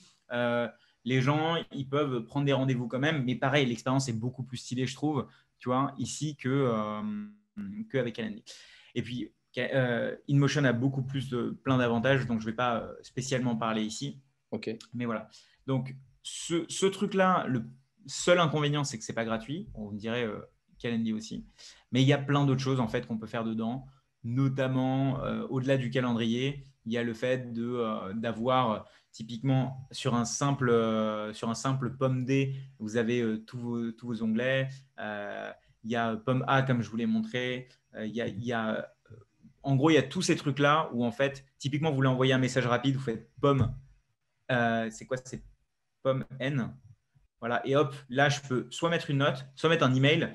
Les gens, ils peuvent prendre des rendez-vous quand même. Mais pareil, l'expérience est beaucoup plus stylée, je trouve, tu vois, ici qu'avec Calendly. Et puis, InMotion a beaucoup plus plein d'avantages. Donc, je ne vais pas spécialement parler ici. Ok. Mais voilà. Donc, ce truc-là, le seul inconvénient, c'est que ce n'est pas gratuit. On me dirait Calendly aussi. Mais il y a plein d'autres choses en fait qu'on peut faire dedans, notamment au-delà du calendrier. Il y a le fait d'avoir typiquement sur un simple pomme D, vous avez tous vos onglets. Il y a pomme A, comme je vous l'ai montré. Il y a en gros, il y a tous ces trucs-là où, en fait, typiquement, vous voulez envoyer un message rapide, vous faites pomme. C'est quoi? C'est pomme N. Voilà. Et hop, là, je peux soit mettre une note, soit mettre un email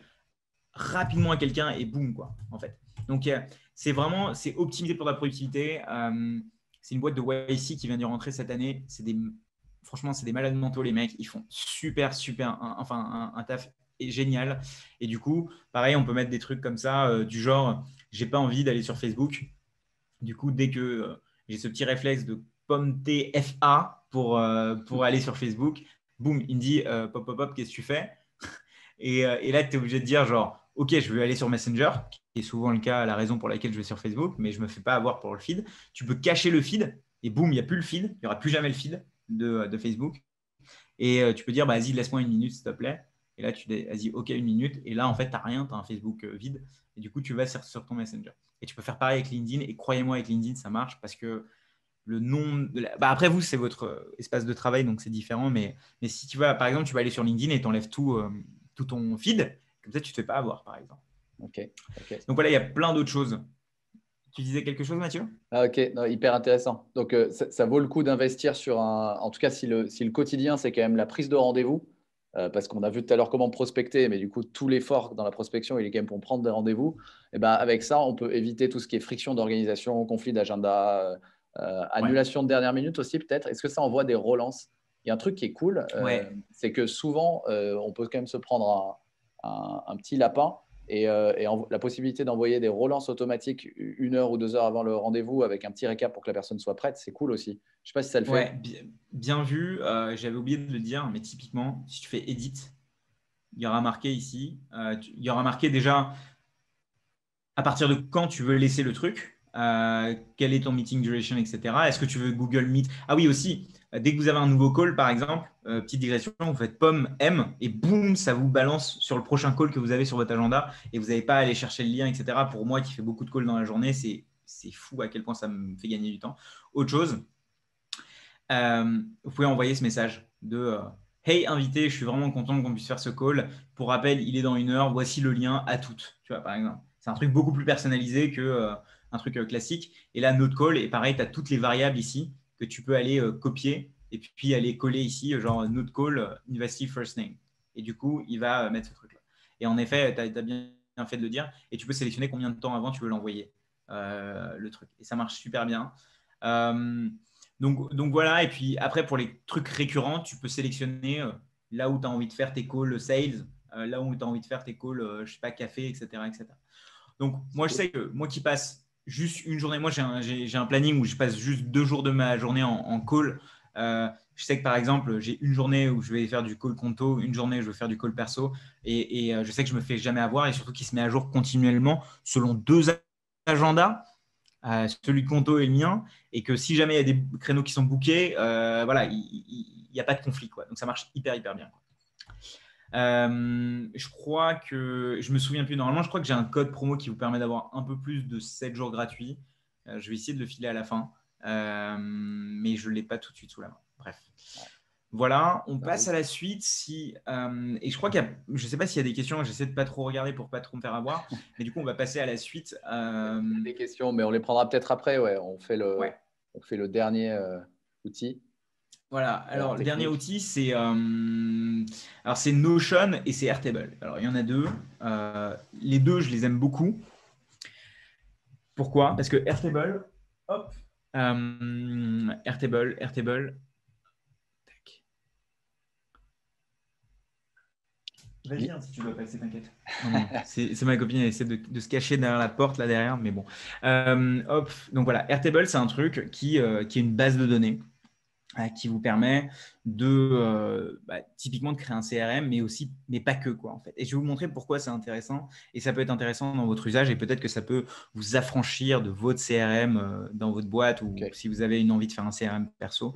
rapidement à quelqu'un et boum, quoi, en fait. Donc, c'est vraiment, c'est optimisé pour la productivité. C'est une boîte de YC qui vient d'y rentrer cette année. Franchement, c'est des malades mentaux, les mecs. Ils font super, un taf génial. Et du coup, pareil, on peut mettre des trucs comme ça, du genre, j'ai pas envie d'aller sur Facebook. Du coup, dès que j'ai ce petit réflexe de pomme TFA pour aller sur Facebook, boum, il me dit pop, pop, pop, qu'est-ce que tu fais? Et là, tu es obligé de dire genre, OK, je veux aller sur Messenger, qui est souvent le cas, la raison pour laquelle je vais sur Facebook, mais je ne me fais pas avoir pour le feed. Tu peux cacher le feed et boum, il n'y a plus le feed. Il n'y aura plus jamais le feed de Facebook. Et tu peux dire, bah, vas-y, laisse-moi une minute, s'il te plaît. Et là, tu dis, vas-y, OK, une minute. Et là, en fait, tu n'as rien, tu as un Facebook vide. Et du coup, tu vas sur ton Messenger. Et tu peux faire pareil avec LinkedIn. Et croyez-moi, avec LinkedIn, ça marche parce que le nom de bah, après, vous, c'est votre espace de travail, donc c'est différent. Mais si tu vas, par exemple, tu vas aller sur LinkedIn et tu enlèves tout ton feed, comme ça, tu ne te fais pas avoir, par exemple. Ok. Donc voilà, il y a plein d'autres choses. Tu disais quelque chose, Mathieu? Ah, ok, non, hyper intéressant. Donc, ça vaut le coup d'investir sur un. En tout cas, si le quotidien, c'est quand même la prise de rendez-vous, parce qu'on a vu tout à l'heure comment prospecter, mais du coup, tout l'effort dans la prospection, il est quand même pour prendre des rendez-vous. Et ben, avec ça, on peut éviter tout ce qui est friction d'organisation, conflit d'agenda, Ouais. annulation de dernière minute aussi, peut-être. Est-ce que ça envoie des relances? Il y a un truc qui est cool, Ouais. c'est que souvent, on peut quand même se prendre un petit lapin la possibilité d'envoyer des relances automatiques 1 heure ou 2 heures avant le rendez-vous avec un petit récap pour que la personne soit prête, c'est cool aussi. Je ne sais pas si ça le Ouais, fait. bien vu. J'avais oublié de le dire, mais typiquement, si tu fais edit, il y aura marqué ici, il y aura marqué déjà à partir de quand tu veux laisser le truc, quel est ton meeting duration, etc. Est-ce que tu veux Google Meet? Ah oui, aussi, dès que vous avez un nouveau call, par exemple, petite digression, vous faites pomme M et boum, ça vous balance sur le prochain call que vous avez sur votre agenda et vous n'avez pas à aller chercher le lien, etc. Pour moi qui fais beaucoup de calls dans la journée, c'est fou à quel point ça me fait gagner du temps. Autre chose, vous pouvez envoyer ce message de Hey invité, je suis vraiment content qu'on puisse faire ce call. Pour rappel, il est dans 1 heure, voici le lien à toutes, tu vois, par exemple. C'est un truc beaucoup plus personnalisé que un truc classique. Et là, notre call, et pareil, tu as toutes les variables ici que tu peux aller copier et puis aller coller ici, genre notre call, investive first name. Et du coup, il va mettre ce truc-là. Et en effet, tu as bien fait de le dire. Et tu peux sélectionner combien de temps avant tu veux l'envoyer, le truc. Et ça marche super bien. Donc voilà, et puis après, pour les trucs récurrents, tu peux sélectionner là où tu as envie de faire tes calls sales, là où tu as envie de faire tes calls, je ne sais pas, café, etc., etc. Donc moi, je sais que moi qui passe juste une journée, moi j'ai un planning où je passe juste 2 jours de ma journée en call. Je sais que par exemple, j'ai une journée où je vais faire du call conto, une journée où je vais faire du call perso, et je sais que je me fais jamais avoir, et surtout qu'il se met à jour continuellement selon 2 agendas, celui de Conto et le mien, et que si jamais il y a des créneaux qui sont bookés, voilà, il n'y a pas de conflit, quoi. Donc ça marche hyper, hyper bien, quoi. Je crois que je me souviens plus. Normalement, je crois que j'ai un code promo qui vous permet d'avoir un peu plus de 7 jours gratuits. Je vais essayer de le filer à la fin, mais je ne l'ai pas tout de suite sous la main. Bref. Voilà, on passe à la suite. Et je crois qu'il y a, je ne sais pas s'il y a des questions, j'essaie de pas trop regarder pour pas trop me faire avoir, mais du coup, on va passer à la suite. Il y a des questions, mais on les prendra peut-être après. Ouais. Ouais. On fait le dernier outil. Voilà, alors le dernier Technique. outil, c'est Notion et c'est Airtable. Alors il y en a deux. Les deux, je les aime beaucoup. Pourquoi? Parce que Airtable, hop, Airtable, tac. Vas-y, hein, si tu veux passer, t'inquiète. Non, c'est ma copine, elle essaie de se cacher derrière la porte là derrière, mais bon. Hop, donc voilà, Airtable, c'est un truc qui est une base de données qui vous permet de typiquement de créer un CRM, mais pas que, quoi, en fait. Et je vais vous montrer pourquoi c'est intéressant, et ça peut être intéressant dans votre usage, et peut-être que ça peut vous affranchir de votre CRM dans votre boîte, ou si vous avez une envie de faire un CRM perso.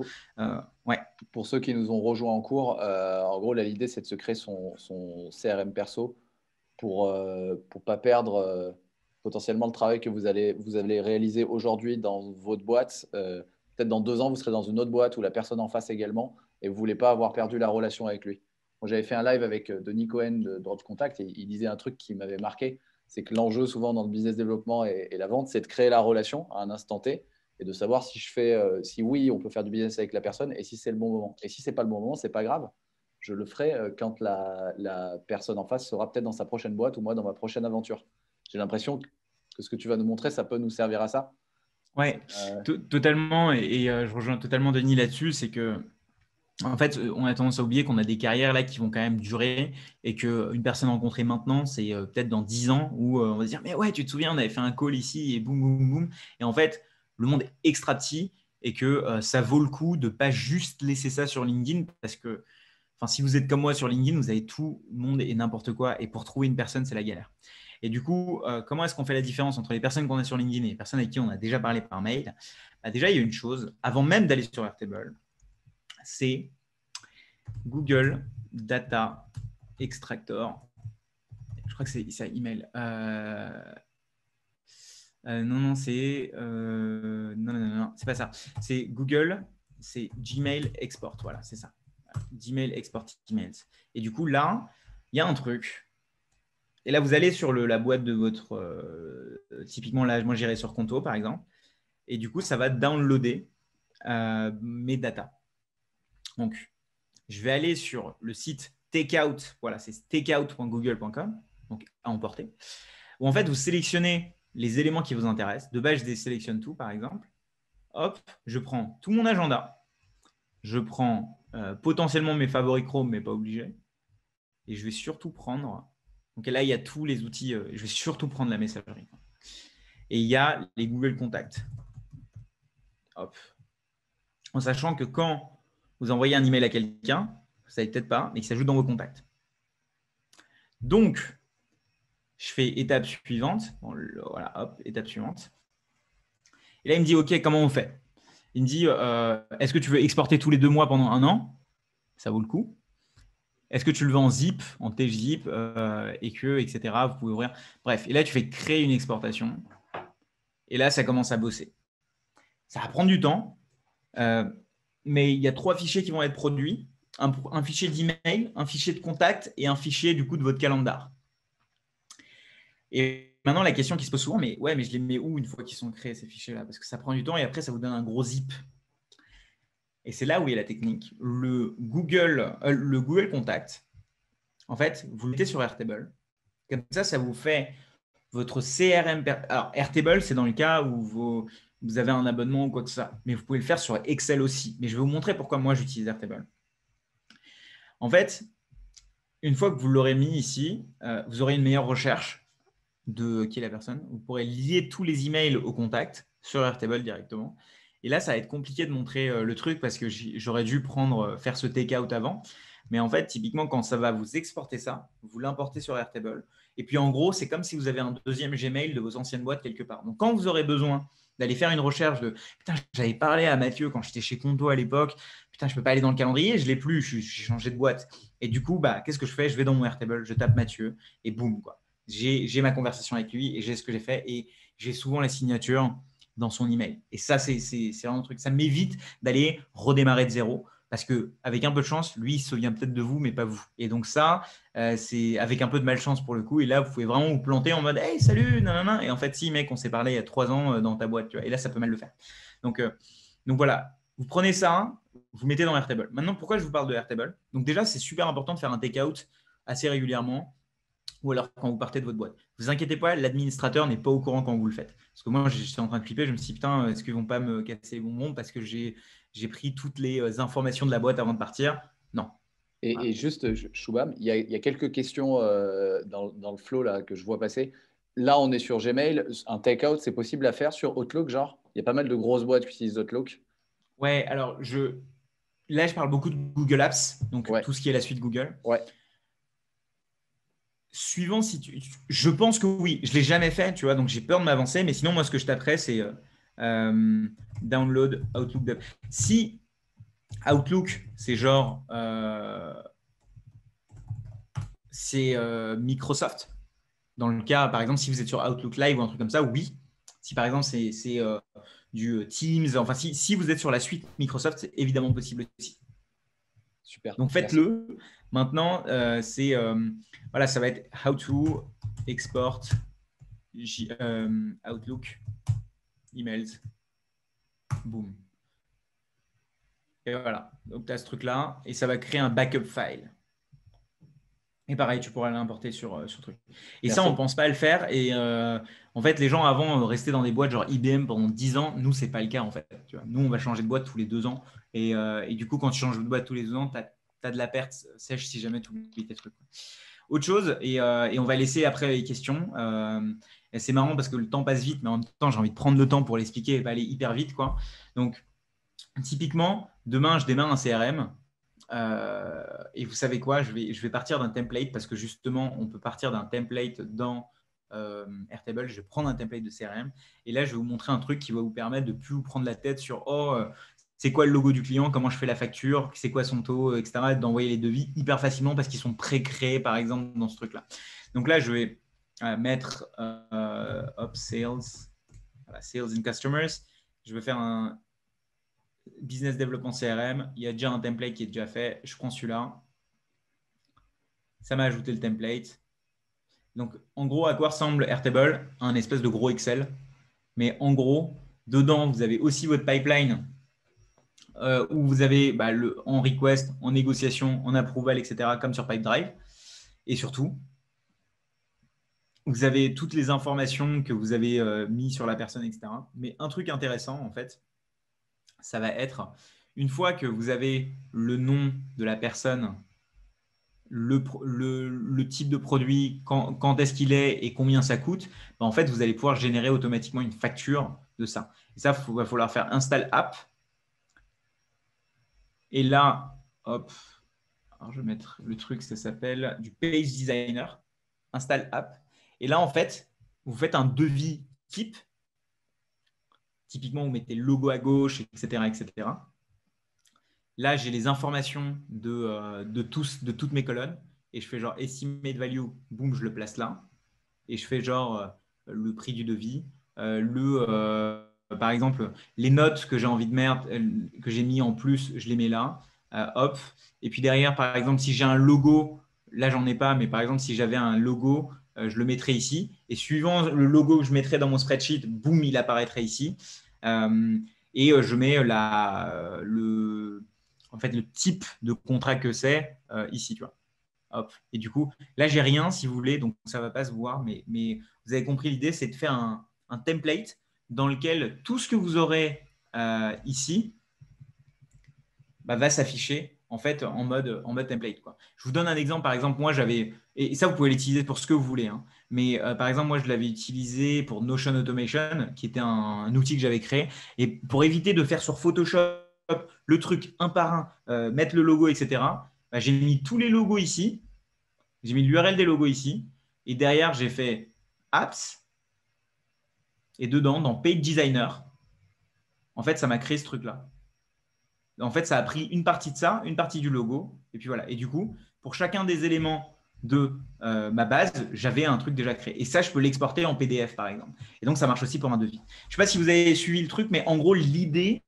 Ouais. Pour ceux qui nous ont rejoints en cours, en gros, l'idée, c'est de se créer son CRM perso pour pas perdre potentiellement le travail que vous allez réaliser aujourd'hui dans votre boîte. Peut-être dans 2 ans, vous serez dans une autre boîte où la personne en face également, et vous ne voulez pas avoir perdu la relation avec lui. Moi, j'avais fait un live avec Denis Cohen de Drop Contact, et il disait un truc qui m'avait marqué, C'est que l'enjeu souvent dans le business développement et la vente, c'est de créer la relation à un instant T et de savoir si oui, on peut faire du business avec la personne et si c'est le bon moment. Et si ce n'est pas le bon moment, ce n'est pas grave. Je le ferai quand la personne en face sera peut-être dans sa prochaine boîte ou moi dans ma prochaine aventure. J'ai l'impression que ce que tu vas nous montrer, ça peut nous servir à ça. Ouais, totalement. Et je rejoins totalement Denis là-dessus. C'est que, en fait, on a tendance à oublier qu'on a des carrières là qui vont quand même durer et qu'une personne rencontrée maintenant, c'est peut-être dans 10 ans où on va se dire, mais ouais, tu te souviens, on avait fait un call ici et boum, boum, boum. Et en fait, le monde est extra petit et que ça vaut le coup de ne pas juste laisser ça sur LinkedIn parce que, si vous êtes comme moi sur LinkedIn, vous avez tout le monde et n'importe quoi. Et pour trouver une personne, c'est la galère. Et du coup, comment est-ce qu'on fait la différence entre les personnes qu'on a sur LinkedIn et les personnes avec qui on a déjà parlé par mail? Déjà, il y a une chose, avant même d'aller sur Airtable, c'est Google Data Extractor. Je crois que c'est ça, email. Non, c'est non, c'est pas ça. C'est Google, c'est Gmail Export. Voilà, c'est ça. Gmail Export Emails. Et du coup, là, il y a un truc. Et là, vous allez sur la boîte de votre… typiquement, là, moi, j'irai sur Conto, par exemple. Et du coup, ça va downloader mes datas. Donc, je vais aller sur le site Takeout. Voilà, c'est takeout.google.com, donc à emporter. Où en fait, vous sélectionnez les éléments qui vous intéressent. De base, je désélectionne tout, par exemple. Hop, je prends tout mon agenda. Je prends potentiellement mes favoris Chrome, mais pas obligé. Et je vais surtout prendre… Donc là, il y a tous les outils. Je vais surtout prendre la messagerie. Et il y a les Google Contacts. Hop. En sachant que quand vous envoyez un email à quelqu'un, vous ne savez peut-être pas, mais il s'ajoute dans vos contacts. Donc, je fais étape suivante. Bon, voilà, hop, étape suivante. Et là, il me dit, OK, comment on fait? Il me dit, est-ce que tu veux exporter tous les 2 mois pendant 1 an? Ça vaut le coup. Est-ce que tu le veux en zip, en TZip, etc. Vous pouvez ouvrir. Bref, et là, tu fais créer une exportation. Et là, ça commence à bosser. Ça va prendre du temps, mais il y a 3 fichiers qui vont être produits. Un fichier d'email, un fichier de contact et un fichier du coup de votre calendar. Et maintenant, la question qui se pose souvent, mais je les mets où une fois qu'ils sont créés, ces fichiers-là? Parce que ça prend du temps et après, ça vous donne un gros zip. Et c'est là où il y a la technique. Le Google Contact, en fait, vous le mettez sur Airtable. Comme ça vous fait votre CRM. Alors, Airtable, c'est dans le cas où vous avez un abonnement ou quoi que ce soit. Mais vous pouvez le faire sur Excel aussi. Mais je vais vous montrer pourquoi moi, j'utilise Airtable. En fait, une fois que vous l'aurez mis ici, vous aurez une meilleure recherche de qui est la personne. Vous pourrez lier tous les emails au contact sur Airtable directement. Et là, ça va être compliqué de montrer le truc parce que j'aurais dû faire ce take-out avant. Mais en fait, typiquement, quand ça va vous exporter ça, vous l'importez sur Airtable. Et puis, en gros, c'est comme si vous avez un deuxième Gmail de vos anciennes boîtes quelque part. Donc, quand vous aurez besoin d'aller faire une recherche de « Putain, j'avais parlé à Mathieu quand j'étais chez Conto à l'époque. Putain, je ne peux pas aller dans le calendrier, je ne l'ai plus, j'ai changé de boîte. » Et du coup, qu'est-ce que je fais? Je vais dans mon Airtable, je tape Mathieu et boum, quoi. J'ai ma conversation avec lui et j'ai ce que j'ai fait. Et j'ai souvent la signature dans son email. Et ça, c'est vraiment un truc. Ça m'évite d'aller redémarrer de zéro. Parce qu'avec un peu de chance, lui, il se souvient peut-être de vous, mais pas vous. Et donc ça, c'est avec un peu de malchance pour le coup. Et là, vous pouvez vraiment vous planter en mode « Hey, salut !» Et en fait, si, mec, on s'est parlé il y a 3 ans dans ta boîte. Tu vois. Et là, ça peut mal le faire. Donc voilà, vous prenez ça, vous mettez dans Airtable. Maintenant, pourquoi je vous parle de Airtable? Donc déjà, c'est super important de faire un take-out assez régulièrement ou alors quand vous partez de votre boîte. Ne vous inquiétez pas, l'administrateur n'est pas au courant quand vous le faites. Parce que moi, j'étais en train de flipper, je me suis dit, putain, est-ce qu'ils ne vont pas me casser les bonbons parce que j'ai pris toutes les informations de la boîte avant de partir? Non. Et juste, Shubham, il y a quelques questions dans le flow là, que je vois passer. Là, on est sur Gmail. Un take-out, c'est possible à faire sur Outlook, genre? Il y a pas mal de grosses boîtes qui utilisent Outlook. Ouais, alors là, je parle beaucoup de Google Apps, donc tout ce qui est la suite Google. Ouais. Suivant si je pense que oui, je ne l'ai jamais fait, tu vois, donc j'ai peur de m'avancer, mais sinon, moi, ce que je taperais, c'est download Outlook. Si Outlook, c'est genre c'est Microsoft, dans le cas, par exemple, si vous êtes sur Outlook Live ou un truc comme ça, oui. Si par exemple, c'est du Teams, enfin, si vous êtes sur la suite Microsoft, c'est évidemment possible aussi. Super. Donc faites-le. Maintenant, voilà, ça va être how to export Outlook, emails, boom. Et voilà, donc tu as ce truc-là et ça va créer un backup file. Et pareil, tu pourras l'importer sur le truc. Et Merci. ça, on ne pense pas à le faire. Et en fait, les gens avant restaient dans des boîtes genre IBM pendant 10 ans. Nous, ce n'est pas le cas en fait. Tu vois. Nous, on va changer de boîte tous les 2 ans. Et du coup, quand tu changes de boîte tous les 2 ans, tu as de la perte sèche si jamais tu oublies tes trucs. Autre chose, et on va laisser après les questions. Et c'est marrant parce que le temps passe vite, mais en même temps, j'ai envie de prendre le temps pour l'expliquer et pas aller hyper vite, quoi. Donc, typiquement, demain, je démarre un CRM. Et vous savez quoi, je vais partir d'un template parce que justement, on peut partir d'un template dans Airtable. Je vais prendre un template de CRM et là, je vais vous montrer un truc qui va vous permettre de ne plus vous prendre la tête sur c'est quoi le logo du client, comment je fais la facture, c'est quoi son taux, etc. Et d'envoyer les devis hyper facilement parce qu'ils sont pré-créés, par exemple, dans ce truc-là. Donc là, je vais mettre sales, voilà, sales and customers. Je vais faire un business development CRM, il y a déjà un template qui est déjà fait, je prends celui-là, ça m'a ajouté le template. Donc, en gros, à quoi ressemble Airtable? Un espèce de gros Excel. Mais en gros, dedans, vous avez aussi votre pipeline où vous avez en request, en négociation, en approval, etc., comme sur Pipedrive. Et surtout, vous avez toutes les informations que vous avez mis sur la personne, etc. Mais un truc intéressant, en fait, ça va être, une fois que vous avez le nom de la personne, le type de produit, quand est-ce qu'il est et combien ça coûte, en fait, vous allez pouvoir générer automatiquement une facture de ça. Et ça, il va falloir faire install app. Et là, hop, alors je vais mettre le truc, ça s'appelle du page designer, install app. Et là, en fait, vous faites un devis type. Typiquement, vous mettez le logo à gauche, etc., etc. Là, j'ai les informations de toutes mes colonnes et je fais genre estimate value, boum, je le place là. Et je fais genre le prix du devis, par exemple, les notes que j'ai envie de mettre, que j'ai mis en plus, je les mets là. Hop. Et puis derrière, par exemple, si j'ai un logo, là, j'en ai pas, mais par exemple, si j'avais un logo, je le mettrais ici. Et suivant le logo que je mettrais dans mon spreadsheet, boum, il apparaîtrait ici. Et je mets en fait, le type de contrat que c'est ici, tu vois. Hop. Et du coup, là, j'ai rien, si vous voulez, donc ça ne va pas se voir, mais vous avez compris l'idée, c'est de faire un template dans lequel tout ce que vous aurez ici va s'afficher en fait en mode template, quoi. Je vous donne un exemple. Par exemple, moi, j'avais, et ça, vous pouvez l'utiliser pour ce que vous voulez, hein, mais par exemple, moi, je l'avais utilisé pour Notion Automation, qui était un outil que j'avais créé. Et pour éviter de faire sur Photoshop le truc un par un, mettre le logo, etc., j'ai mis tous les logos ici. J'ai mis l'URL des logos ici. Et derrière, j'ai fait Apps. Et dedans, dans Page Designer, en fait, ça m'a créé ce truc-là. En fait, ça a pris une partie de ça, une partie du logo. Et puis voilà. Et du coup, pour chacun des éléments de ma base, j'avais un truc déjà créé. Et ça, je peux l'exporter en PDF, par exemple. Et donc, ça marche aussi pour un devis. Je ne sais pas si vous avez suivi le truc, mais en gros, l'idée,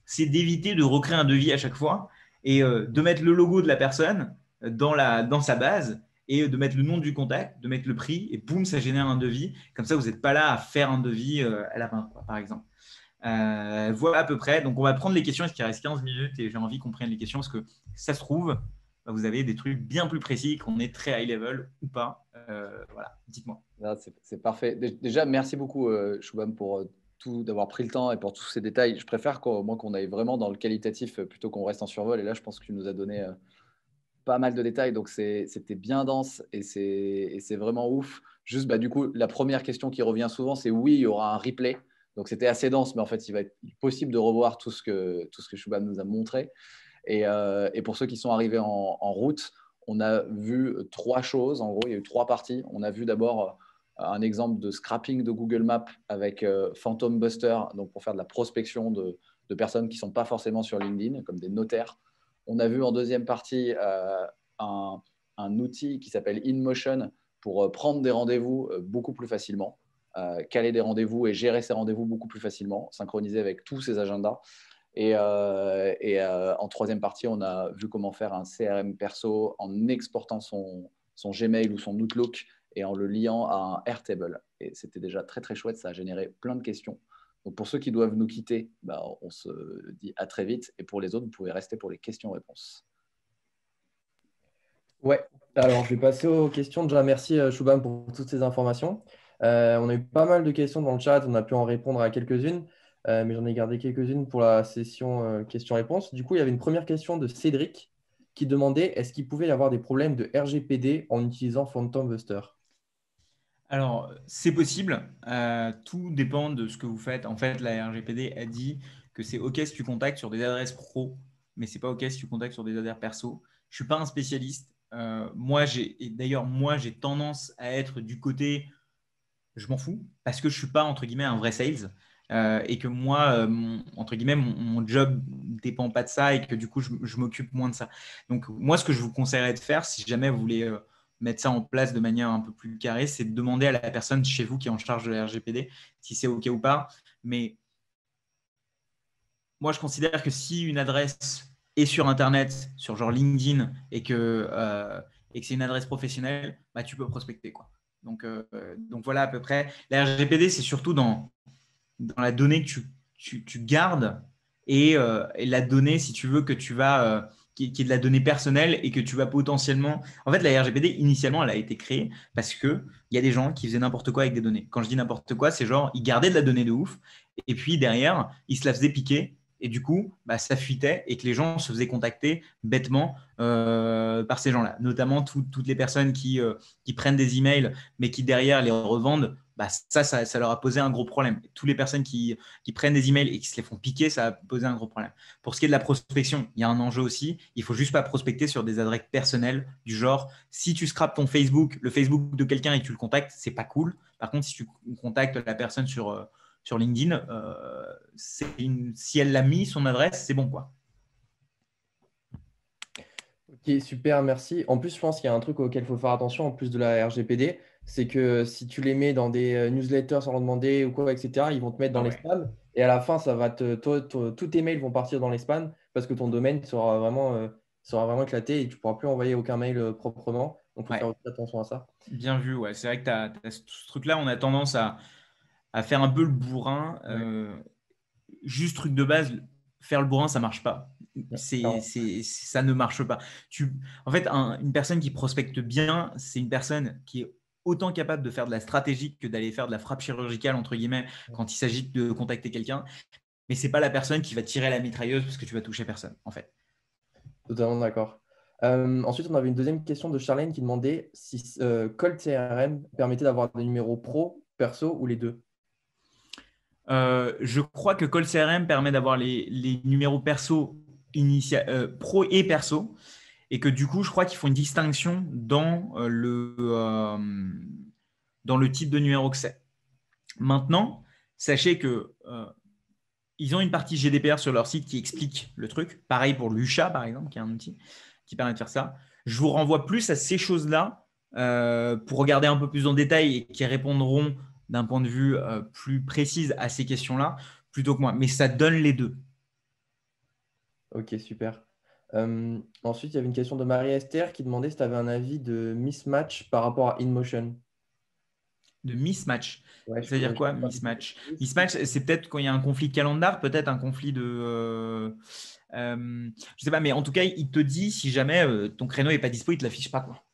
c'est d'éviter de recréer un devis à chaque fois et de mettre le logo de la personne dans sa base et de mettre le nom du contact, de mettre le prix, et boum, ça génère un devis. Comme ça, vous n'êtes pas là à faire un devis à la main, par exemple. Voilà à peu près. Donc, on va prendre les questions. Est-ce qu'il reste 15 minutes et j'ai envie qu'on prenne les questions parce que ça se trouve, vous avez des trucs bien plus précis, qu'on est très high level ou pas. Voilà, dites-moi. C'est parfait. Déjà, merci beaucoup, Shubham, pour tout, d'avoir pris le temps et pour tous ces détails. Je préfère qu'on aille vraiment dans le qualitatif plutôt qu'on reste en survol. Et là, je pense que tu nous as donné pas mal de détails. Donc, c'était bien dense et c'est vraiment ouf. Juste, du coup, la première question qui revient souvent, c'est oui, il y aura un replay. Donc, c'était assez dense, mais en fait, il va être possible de revoir tout ce que Shubham nous a montré. Et pour ceux qui sont arrivés en route, on a vu 3 choses. En gros, il y a eu 3 parties. On a vu d'abord un exemple de scrapping de Google Maps avec Phantom Buster, donc pour faire de la prospection de personnes qui ne sont pas forcément sur LinkedIn, comme des notaires. On a vu en deuxième partie un outil qui s'appelle InMotion pour prendre des rendez-vous beaucoup plus facilement, caler des rendez-vous et gérer ses rendez-vous beaucoup plus facilement, synchroniser avec tous ses agendas. Et en troisième partie, on a vu comment faire un CRM perso en exportant son Gmail ou son Outlook et en le liant à un Airtable. Et c'était déjà très, très chouette. Ça a généré plein de questions. Donc, pour ceux qui doivent nous quitter, on se dit à très vite. Et pour les autres, vous pouvez rester pour les questions-réponses. Ouais, alors je vais passer aux questions. Déjà, merci Shubham pour toutes ces informations. On a eu pas mal de questions dans le chat, on a pu en répondre à quelques-unes, mais j'en ai gardé quelques-unes pour la session questions-réponses. Du coup, il y avait une première question de Cédric qui demandait est-ce qu'il pouvait y avoir des problèmes de RGPD en utilisant Phantom Buster? Alors, c'est possible. Tout dépend de ce que vous faites. En fait, la RGPD a dit que c'est OK si tu contactes sur des adresses pro, mais c'est pas OK si tu contactes sur des adresses perso. Je suis pas un spécialiste. Moi, j'ai tendance à être du côté je m'en fous parce que je suis pas entre guillemets un vrai sales et que moi, entre guillemets, mon job dépend pas de ça et que du coup, je m'occupe moins de ça. Donc, moi, ce que je vous conseillerais de faire, si jamais vous voulez mettre ça en place de manière un peu plus carrée, c'est de demander à la personne chez vous qui est en charge de la RGPD si c'est OK ou pas. Mais moi, je considère que si une adresse est sur Internet, sur genre LinkedIn, et que c'est une adresse professionnelle, bah, tu peux prospecter, quoi. Donc voilà à peu près. La RGPD, c'est surtout dans la donnée que tu gardes et la donnée, si tu veux, que tu vas, qui est de la donnée personnelle et que tu vas potentiellement. En fait, la RGPD, initialement, elle a été créée parce qu'il y a des gens qui faisaient n'importe quoi avec des données. Quand je dis n'importe quoi, c'est genre, ils gardaient de la donnée de ouf et puis derrière, ils se la faisaient piquer. Et du coup, bah, ça fuitait et que les gens se faisaient contacter bêtement par ces gens-là. Notamment toutes les personnes qui prennent des emails mais qui derrière les revendent. Bah, ça leur a posé un gros problème. Toutes les personnes qui prennent des emails et qui se les font piquer, ça a posé un gros problème. Pour ce qui est de la prospection, il y a un enjeu aussi. Il ne faut juste pas prospecter sur des adresses personnelles du genre, si tu scrapes ton Facebook, le Facebook de quelqu'un et que tu le contactes, c'est pas cool. Par contre, si tu contactes la personne sur LinkedIn, si elle l'a mis, son adresse, c'est bon, quoi. Ok, super, merci. En plus, je pense qu'il y a un truc auquel il faut faire attention, en plus de la RGPD, c'est que si tu les mets dans des newsletters sans leur demander ou quoi, etc., ils vont te mettre dans Ah les ouais. spams. Et à la fin, ça va tous tes mails vont partir dans les spams parce que ton domaine sera vraiment éclaté et tu ne pourras plus envoyer aucun mail proprement. Donc, il faut Ouais. faire aussi attention à ça. Bien vu, ouais. C'est vrai que tu as ce truc-là, on a tendance à faire un peu le bourrin. Ouais. Juste truc de base, faire le bourrin, ça marche pas. Clairement. Ça ne marche pas. En fait, une personne qui prospecte bien, c'est une personne qui est autant capable de faire de la stratégie que d'aller faire de la frappe chirurgicale, entre guillemets, quand il s'agit de contacter quelqu'un. Mais c'est pas la personne qui va tirer la mitrailleuse parce que tu vas toucher personne, en fait. Totalement d'accord. Ensuite, on avait une deuxième question de Charlène qui demandait si Colt CRM permettait d'avoir des numéros pro, perso ou les deux. Je crois que Call CRM permet d'avoir les numéros perso pro et perso, et que du coup, je crois qu'ils font une distinction dans le type de numéro que c'est. Maintenant, sachez que ils ont une partie GDPR sur leur site qui explique le truc. Pareil pour Lusha, par exemple, qui est un outil qui permet de faire ça. Je vous renvoie plus à ces choses-là pour regarder un peu plus en détail et qui répondront d'un point de vue plus précis à ces questions-là plutôt que moi. Mais ça donne les deux. Ok, super. Ensuite, il y avait une question de Marie-Esther qui demandait si tu avais un avis de mismatch par rapport à InMotion. De mismatch. Ouais, C'est-à-dire quoi, mismatch? Mismatch, c'est peut-être quand il y a un conflit de calendar, peut-être un conflit de. Je ne sais pas, mais en tout cas, il te dit si jamais ton créneau n'est pas dispo, il ne te l'affiche pas, quoi.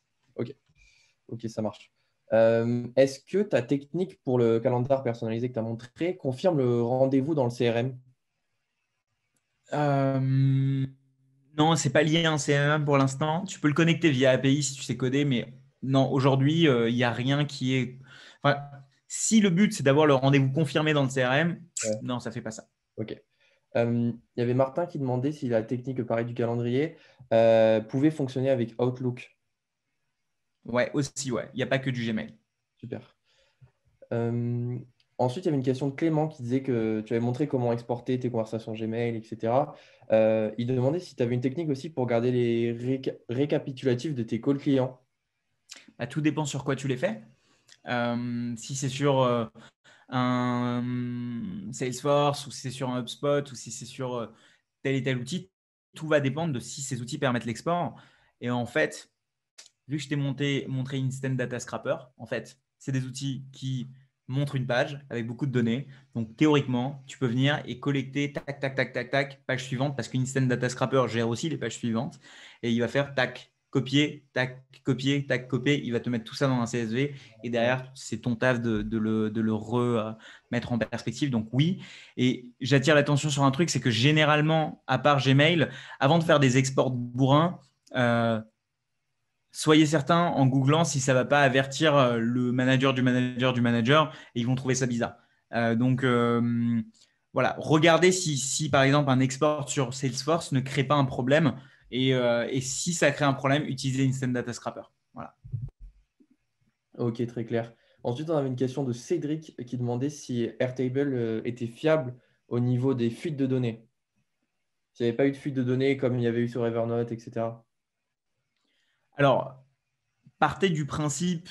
Ok, ça marche. Est-ce que ta technique pour le calendar personnalisé que tu as montré confirme le rendez-vous dans le CRM? Non, c'est pas lié à un CRM pour l'instant. Tu peux le connecter via API si tu sais coder, mais non, aujourd'hui, il n'y a rien qui est. Enfin, si le but c'est d'avoir le rendez-vous confirmé dans le CRM, Ouais. non, ça fait pas ça. Ok. Il y avait Martin qui demandait si la technique pareil du calendrier pouvait fonctionner avec Outlook. Ouais, aussi, ouais. Il n'y a pas que du Gmail. Super. Euh, Ensuite, il y avait une question de Clément qui disait que tu avais montré comment exporter tes conversations Gmail, etc. Il demandait si tu avais une technique aussi pour garder les récapitulatifs de tes calls clients. Bah, tout dépend sur quoi tu les fais. Si c'est sur un Salesforce ou si c'est sur un HubSpot ou si c'est sur tel et tel outil, tout va dépendre de si ces outils permettent l'export. Et en fait, vu que je t'ai montré Instant Data Scrapper, en fait, c'est des outils qui montrent une page avec beaucoup de données. Donc, théoriquement, tu peux venir et collecter tac, tac, tac, tac, tac, page suivante, parce qu'Instant Data Scrapper gère aussi les pages suivantes. Et il va faire tac, copier, tac, copier, tac, copier. Il va te mettre tout ça dans un CSV. Et derrière, c'est ton taf de le remettre en perspective. Donc, oui. Et j'attire l'attention sur un truc, c'est que généralement, à part Gmail, avant de faire des exports bourrins, soyez certain en googlant si ça ne va pas avertir le manager du manager du manager et ils vont trouver ça bizarre. Donc, voilà, regardez si, par exemple, un export sur Salesforce ne crée pas un problème et si ça crée un problème, utilisez Instant Data Scrapper. Voilà. Ok, très clair. Ensuite, on avait une question de Cédric qui demandait si Airtable était fiable au niveau des fuites de données. S'il n'y avait pas eu de fuite de données comme il y avait eu sur Evernote, etc. Alors, partez du principe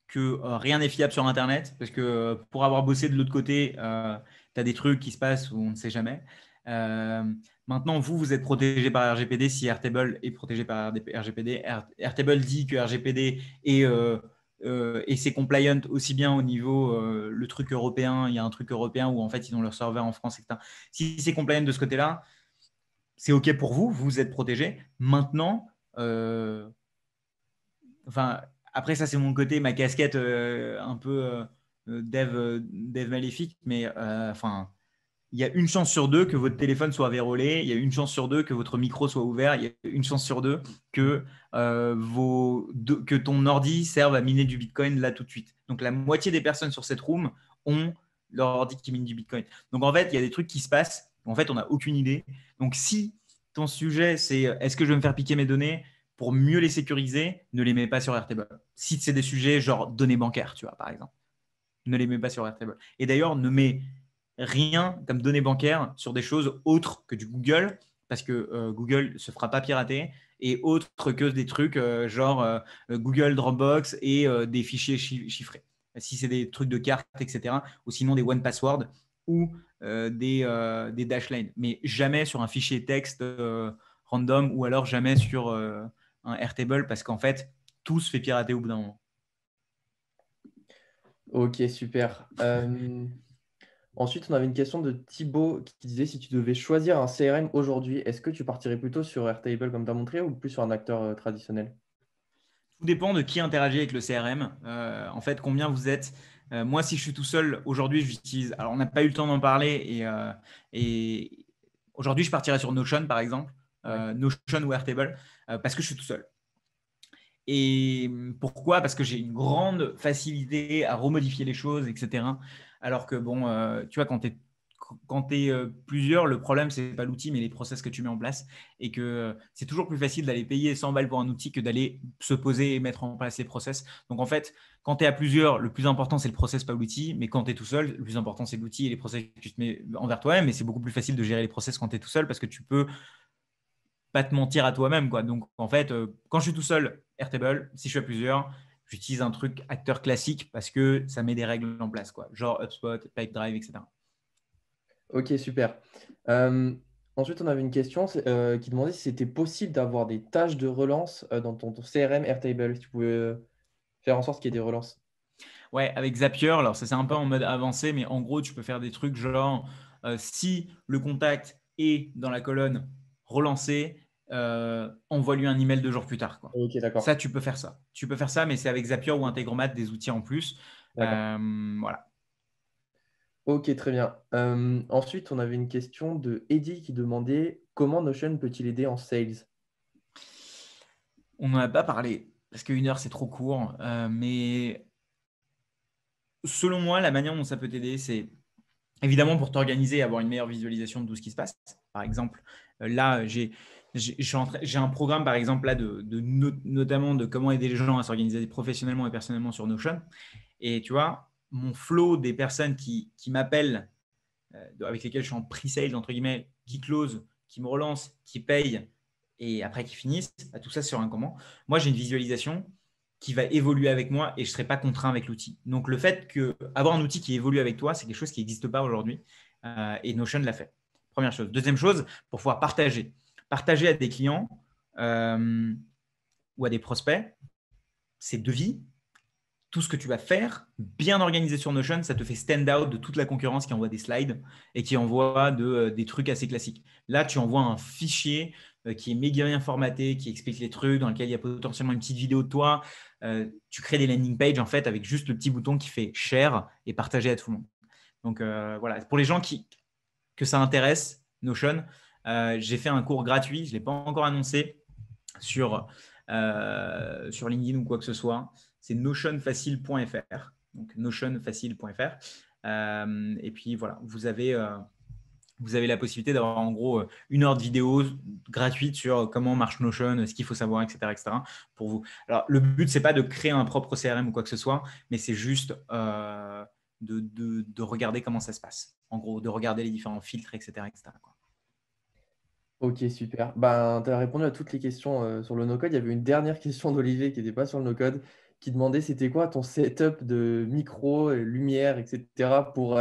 que rien n'est fiable sur Internet, parce que pour avoir bossé de l'autre côté, tu as des trucs qui se passent où on ne sait jamais. Maintenant, vous êtes protégé par RGPD si Airtable est protégé par RGPD. Airtable dit que RGPD et c'est compliant aussi bien au niveau le truc européen. Il y a un truc européen où en fait ils ont leur serveur en France, etc. Si c'est compliant de ce côté-là, c'est OK pour vous, vous êtes protégé. Maintenant, enfin, après, ça, c'est mon côté, ma casquette un peu dev maléfique, mais enfin, il y a une chance sur deux que votre téléphone soit vérolé, il y a une chance sur deux que votre micro soit ouvert, il y a une chance sur deux que, que ton ordi serve à miner du Bitcoin là tout de suite. Donc, la moitié des personnes sur cette room ont leur ordi qui mine du Bitcoin. Donc, en fait, il y a des trucs qui se passent. En fait, on n'a aucune idée. Donc, si ton sujet, c'est est-ce que je vais me faire piquer mes données pour mieux les sécuriser, ne les mets pas sur Airtable. Si c'est des sujets genre données bancaires, tu vois, par exemple, ne les mets pas sur Airtable. Et d'ailleurs, ne mets rien comme données bancaires sur des choses autres que du Google, parce que Google ne se fera pas pirater, et autres que des trucs genre Google Dropbox et des fichiers chiffrés. Si c'est des trucs de cartes, etc., ou sinon des one password ou des dashlane, mais jamais sur un fichier texte random ou alors jamais sur un Airtable parce qu'en fait, tout se fait pirater au bout d'un moment. Ok, super. Ensuite, on avait une question de Thibaut qui disait si tu devais choisir un CRM aujourd'hui, est-ce que tu partirais plutôt sur Airtable comme tu as montré ou plus sur un acteur traditionnel? Tout dépend de qui interagit avec le CRM. En fait, combien vous êtes. Moi, si je suis tout seul, aujourd'hui, j'utilise. Alors, on n'a pas eu le temps d'en parler et aujourd'hui, je partirais sur Notion, par exemple, Notion ou Airtable, parce que je suis tout seul. Et pourquoi? Parce que j'ai une grande facilité à remodifier les choses, etc. Alors que, bon, tu vois, quand tu es plusieurs, le problème, ce n'est pas l'outil, mais les process que tu mets en place. Et que c'est toujours plus facile d'aller payer 100 balles pour un outil que d'aller se poser et mettre en place les process. Donc, en fait, quand tu es à plusieurs, le plus important, c'est le process, pas l'outil. Mais quand tu es tout seul, le plus important, c'est l'outil et les process que tu te mets envers toi-même. Et c'est beaucoup plus facile de gérer les process quand tu es tout seul parce que tu peux pas te mentir à toi-même, quoi. Donc, en fait, quand je suis tout seul, Airtable. Si je suis à plusieurs, j'utilise un truc acteur classique parce que ça met des règles en place, quoi. Genre HubSpot, Pipedrive, etc. Ok, super. Ensuite, on avait une question qui demandait si c'était possible d'avoir des tâches de relance dans ton CRM Airtable, si tu pouvais faire en sorte qu'il y ait des relances. Ouais, avec Zapier, alors ça c'est un peu en mode avancé, mais en gros, tu peux faire des trucs genre si le contact est dans la colonne relancé, envoie-lui un email 2 jours plus tard, quoi. Ok, d'accord. Ça, tu peux faire ça. Tu peux faire ça, mais c'est avec Zapier ou Integromat, des outils en plus. D'accord. Voilà. Ok, très bien. Ensuite, on avait une question de Eddie qui demandait comment Notion peut-il aider en sales? On n'en a pas parlé parce qu'une heure, c'est trop court. Mais selon moi, la manière dont ça peut t'aider, c'est évidemment pour t'organiser et avoir une meilleure visualisation de tout ce qui se passe. Par exemple, là, j'ai un programme, par exemple, là, notamment de comment aider les gens à s'organiser professionnellement et personnellement sur Notion. Et tu vois, mon flow des personnes qui m'appellent, avec lesquelles je suis en pre-sale, entre guillemets, qui close, qui me relancent, qui payent et après qui finissent, tout ça sur un comment. Moi, j'ai une visualisation qui va évoluer avec moi et je ne serai pas contraint avec l'outil. Donc, le fait qu'avoir un outil qui évolue avec toi, c'est quelque chose qui n'existe pas aujourd'hui et Notion l'a fait. Première chose. Deuxième chose, pour pouvoir partager. Partager à des clients ou à des prospects, c'est devis. Tout ce que tu vas faire, bien organisé sur Notion, ça te fait stand out de toute la concurrence qui envoie des slides et qui envoie des trucs assez classiques. Là, tu envoies un fichier qui est méga bien formaté, qui explique les trucs, dans lequel il y a potentiellement une petite vidéo de toi. Tu crées des landing pages en fait avec juste le petit bouton qui fait share et partager à tout le monde. Donc voilà, pour les gens que ça intéresse, Notion, j'ai fait un cours gratuit, je ne l'ai pas encore annoncé sur LinkedIn ou quoi que ce soit. C'est notionfacile.fr. Donc notionfacile.fr. Et puis voilà, vous avez la possibilité d'avoir en gros 1 heure de vidéo gratuite sur comment marche Notion, ce qu'il faut savoir, etc. pour vous. Alors, le but, ce n'est pas de créer un propre CRM ou quoi que ce soit, mais c'est juste de regarder comment ça se passe. En gros, de regarder les différents filtres, etc. quoi. Ok, super. Ben, tu as répondu à toutes les questions sur le no-code. Il y avait une dernière question d'Olivier qui n'était pas sur le no-code, qui demandait c'était quoi ton setup de micro, lumière, etc. pour,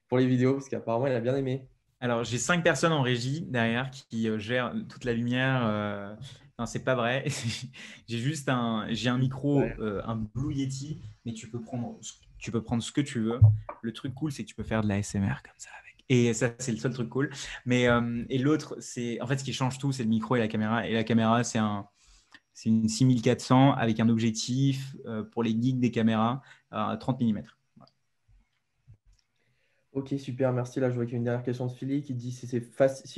pour les vidéos, parce qu'apparemment, il a bien aimé. Alors, j'ai 5 personnes en régie derrière qui gèrent toute la lumière. Non, c'est pas vrai. J'ai un micro, un Blue Yeti, mais tu peux prendre ce que tu veux. Le truc cool, c'est que tu peux faire de la ASMR comme ça avec. Et ça, c'est le seul truc cool. Mais et l'autre, c'est en fait ce qui change tout, c'est le micro et la caméra. Et la caméra, c'est une 6400 avec un objectif pour les geeks des caméras à 30 mm. Ok, super, merci. Là, je vois qu'il y a une dernière question de Philly qui dit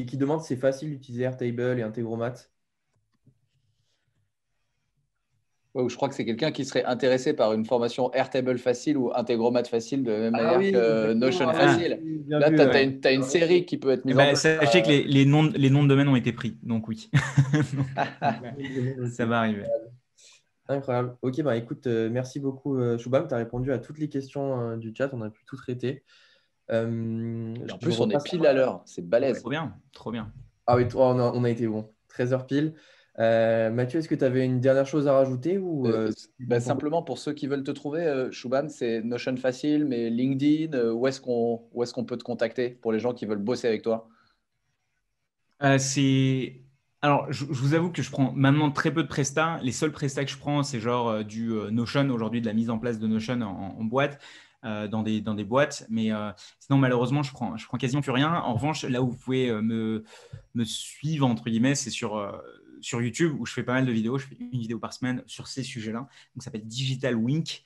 qui demande si c'est facile d'utiliser Airtable et Integromat. Ouais, je crois que c'est quelqu'un qui serait intéressé par une formation Airtable facile ou Integromat facile de la même manière que Notion facile. Là, tu as une série qui peut être mise en place. Sachez que les noms de domaine ont été pris, donc oui. Ça va arriver. Incroyable. Ok, bah écoute, merci beaucoup, Shubham. Tu as répondu à toutes les questions du chat. On a pu tout traiter. En plus, on est pile à l'heure. C'est balèze. Trop bien, trop bien. Ah oui, on a été bon. 13h pile. Mathieu, est-ce que tu avais une dernière chose à rajouter ou simplement pour ceux qui veulent te trouver, Shubham, c'est Notion facile, mais LinkedIn, où est-ce qu'on peut te contacter pour les gens qui veulent bosser avec toi? Alors, je vous avoue que je prends maintenant très peu de prestats. Les seuls prestats que je prends, c'est genre du Notion aujourd'hui, de la mise en place de Notion en boîte, dans des boîtes. Mais sinon, malheureusement, je prends quasiment plus rien. En revanche, là où vous pouvez me suivre, entre guillemets, c'est sur YouTube où je fais pas mal de vidéos. Je fais une vidéo par semaine sur ces sujets-là. Donc, ça s'appelle Digital Wink.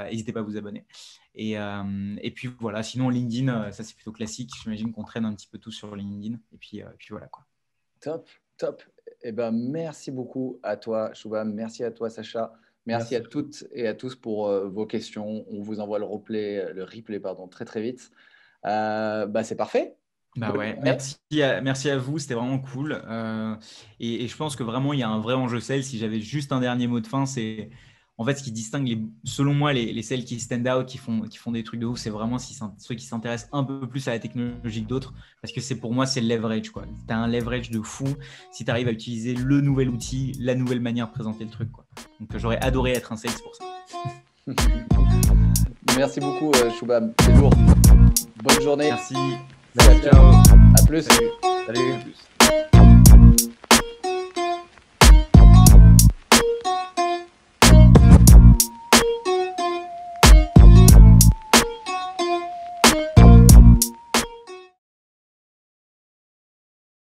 N'hésitez pas à vous abonner. Et puis voilà, sinon LinkedIn, ça c'est plutôt classique. J'imagine qu'on traîne un petit peu tout sur LinkedIn. Et puis voilà quoi. Top. Eh ben, merci beaucoup à toi, Shubham. Merci à toi, Sacha. Merci à toutes et à tous pour vos questions. On vous envoie le replay très, très vite. C'est parfait. Ouais. Merci à vous, c'était vraiment cool. Et je pense que vraiment, il y a un vrai enjeu sales. Si j'avais juste un dernier mot de fin, c'est en fait ce qui distingue, selon moi, les sales qui stand out, qui font des trucs de ouf, c'est vraiment ceux qui s'intéressent un peu plus à la technologie que d'autres. Parce que pour moi, c'est le leverage. Tu as un leverage de fou si tu arrives à utiliser le nouvel outil, la nouvelle manière de présenter le truc. Donc, j'aurais adoré être un sales pour ça. Merci beaucoup, Shubham. C'est lourd. Bonne journée. Merci. Ciao. À plus. Salut. Salut.